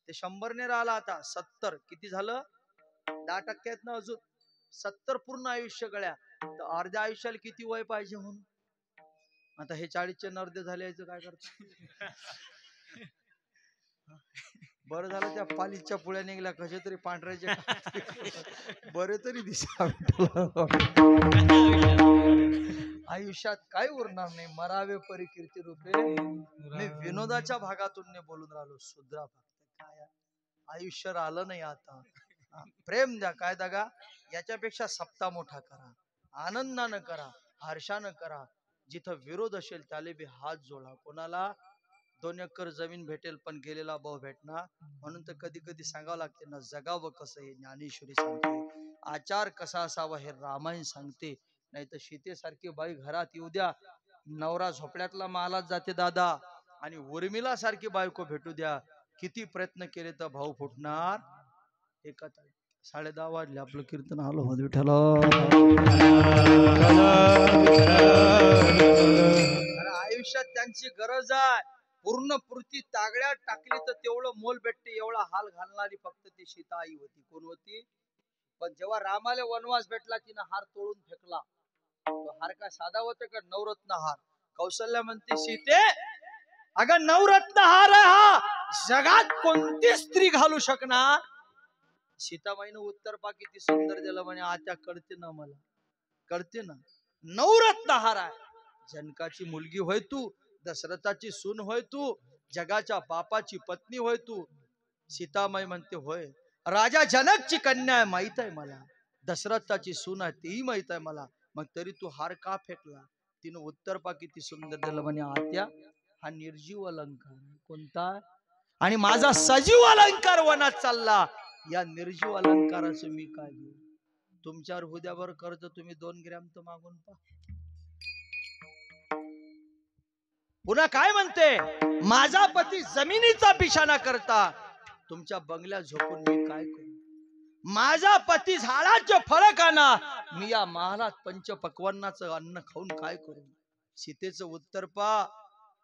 ते 100 ने राहिला आता 70. किती झालं? 10% आहेत ना अजून. 70 पूर्ण आयुष्य गळ्या. तर अर्ध्या आयुष्याला किती वय पाहिजे म्हणून? आता हे 40चे नर्दे झाले याचं काय करत? बरं झालं त्या पालीच्या पुळ्या निघल्या कशा तरी पांढऱ्याचे बरे तरी दिसा. आयुष्यात काय उरणार नाही. मरावे परी कीर्ती रूपे. मी विनोदाच्या भागातून बोलून राहिलो. सुधरा फक्त काय आयुष्य राहिलं नाही आता. प्रेम द्या काय दगा. याच्यापेक्षा सप्ताह मोठा करा. आनंदानं करा. हर्षानं करा. जिथं विरोध असेल त्याला बी हात जोडा. कोणाला? 2 एकर जमीन भेटेल पण गेलेला भाऊ भेटणार. म्हणून तर कधी कधी सांगावं लागते ना, जगावं कसं हे ज्ञानेश्वरी सांगते. आचार कसा असावा हे रामायण सांगते. नाही तर सीतेसारखी बाई घरात येऊ द्या, नवरा झोपड्यातला मालात जाते दादा. आणि उर्मिला सारखी बायको भेटू द्या, किती प्रयत्न केले तर भाऊ फुटणार. एका 10:30 वाजले. आपलं कीर्तन आलो होत विठ्ठला. आयुष्यात त्यांची गरज आहे. पूर्ण पुरती तागड्यात टाकली तर तेवढं मोल भेटते. एवढा हाल घालणारी फक्त ती सीता आई होती. कोण होती? पण जेव्हा रामाला वनवास भेटला तिनं हार तोडून फेकला. तो हार काय साधा होता का? नवरत्न हार. कौशल्या म्हणते सीते अगं नवरत्न हार आहे हा, जगात कोणती स्त्री घालू शकणार? सीताबाईनं उत्तर पा किती सुंदर दिलं म्हणे. आत्या कळते ना, मला कळते ना. नवरत्न हार आहे. जनकाची मुलगी होय तू, दशरथाची सून होय तू, जगाच्या बापाची पत्नी होय तू. सीतामाई म्हणते होय, राजा जनकची कन्या आहे माहित आहे मला, दशरथाची सून आहे तेही माहित आहे मला, मग तरी तू हार का फेकला? तिनं उत्तर पा किती सुंदर दिलं म्हणे. आत्या हा निर्जीव अलंकार. कोणता? आणि माझा सजीव अलंकार वनात चालला. या निर्जीव अलंकाराचं मी काय घेऊ? तुमच्यावर उद्यावर कर्ज तुम्ही 2 ग्रॅम तर मागून पा. पुन्हा काय म्हणते? माझा पती जमिनीचा बिछाना करता, तुमच्या बंगल्यात झोपून मी काय करू? माझा पती झाडाचे फळ खाना, मी या महालात पंचपक्वान्नाचं अन्न खाऊन काय करू? सीतेचं उत्तर पा.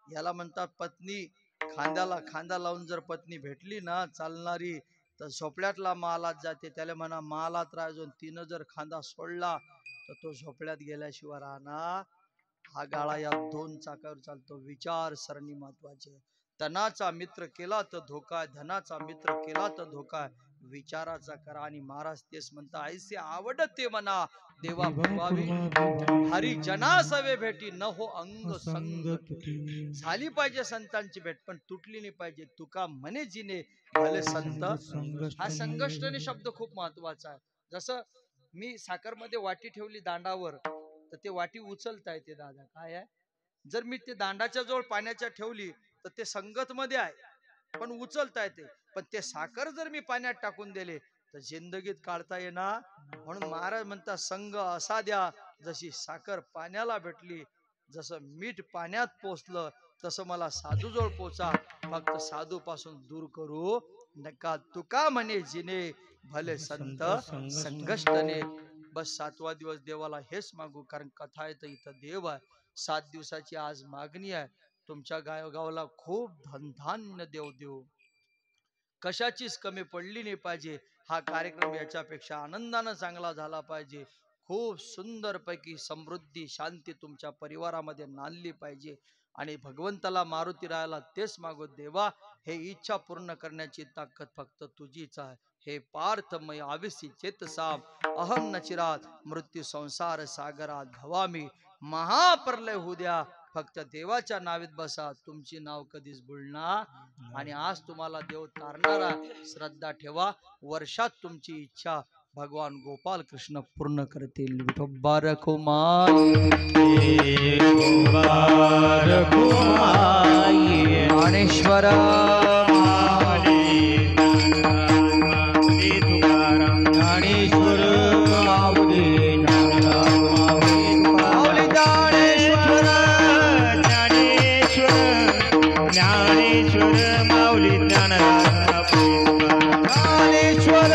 याला म्हणतात पत्नी. खांद्याला खांदा लावून जर पत्नी भेटली ना चालणारी, तर झोपड्यातला महालात जाते. त्याला म्हणा महालात राहायचो. तिनं जर खांदा सोडला तर तो झोपड्यात गेल्याशिवाय राहणार. हा गाळा या 2 चाकावर चालतो. विचार सरणी महत्वाचे. तनाचा मित्र केला तर धोका, धनाचा मित्र केला तर धोका. विचाराचा करा. आणि महाराज तेच म्हणता, ऐसे आवडते मना देवा भगवावी, हरी जना सवे भेटी न हो अंग संग तुटी. झाली पाहिजे संतांची भेट पण तुटली नाही पाहिजे. तुका म्हणे जिने भले संत. हा संघष्टने शब्द खूप महत्वाचा आहे. जसं मी साखरमध्ये वाटी ठेवली दांडावर, तर ते वाटी उचलता येते दादा. काय आहे? जर मी ते दांडाच्या जवळ पाण्याच्या ठेवली तर ते संगत मध्ये आहे पण उचलता येते. पण ते साखर जर मी पाण्यात टाकून दिले तर जिंदगीत काढता येणार. म्हणून महाराज म्हणतात संग असा द्या जशी साखर पाण्याला भेटली, जसं मीठ पाण्यात पोचलं तसं मला साधू जवळ पोचा. फक्त साधू पासून दूर करू नका. तुका म्हणे जिने भले संत संघष्टने. बस 7वा दिवस देवाला हेच मागू, कारण कथा आहे तर इथं देव आहे. 7 दिवसाची आज मागणी आहे. तुमच्या गावाला खूप धनधान्य देव देऊ, कशाचीच कमी पडली नाही पाहिजे. हा कार्यक्रम याच्यापेक्षा आनंदानं चांगला झाला पाहिजे. खूप सुंदर पैकी समृद्धी शांती तुमच्या परिवारामध्ये नांदली पाहिजे. आणि भगवंताला मारुती राहायला तेच मागो. देवा हे इच्छा पूर्ण करण्याची ताकद फक्त तुझीच आहे. हे पार्थमय आविसी चेतसाम अहम नचिरात मृत्यू संसार सागरात भवामी. महाप्रलय होऊ द्या, फक्त देवाच्या नावीत बसा. तुमची नाव कधीच बुडणार. आणि आज तुम्हाला देव तारणारा. श्रद्धा ठेवा. वर्षात तुमची इच्छा भगवान गोपाल कृष्ण पूर्ण करतील. ज्ञानेश्वर ज्ञानेश्वर माऊली ज्ञानराज ज्ञानेश्वर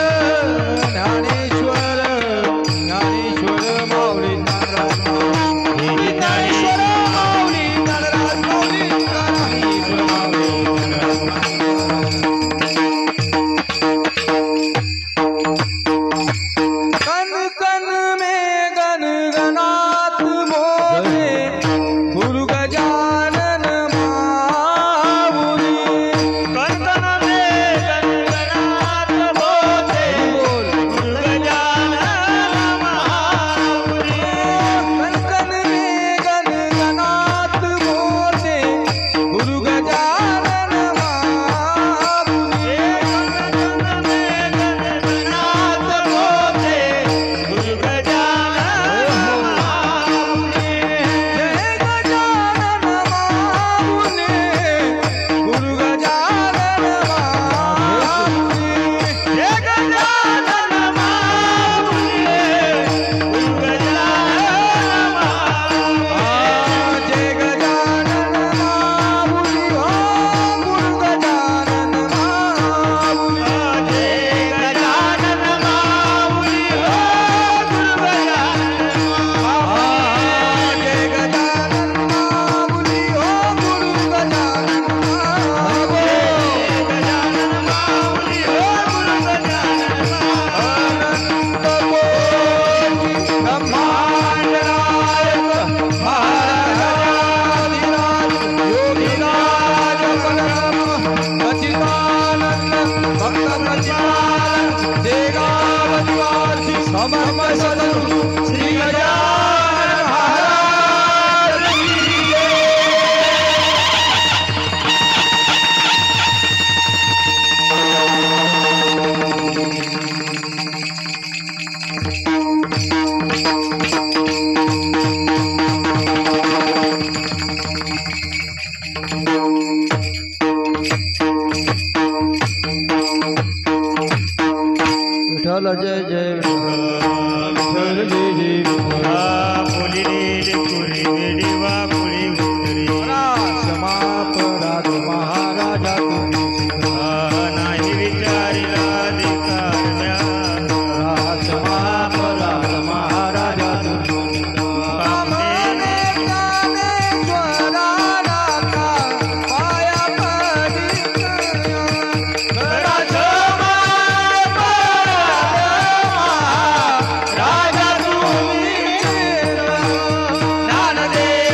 विठ्ठल जय जय विठ्ठल जय जय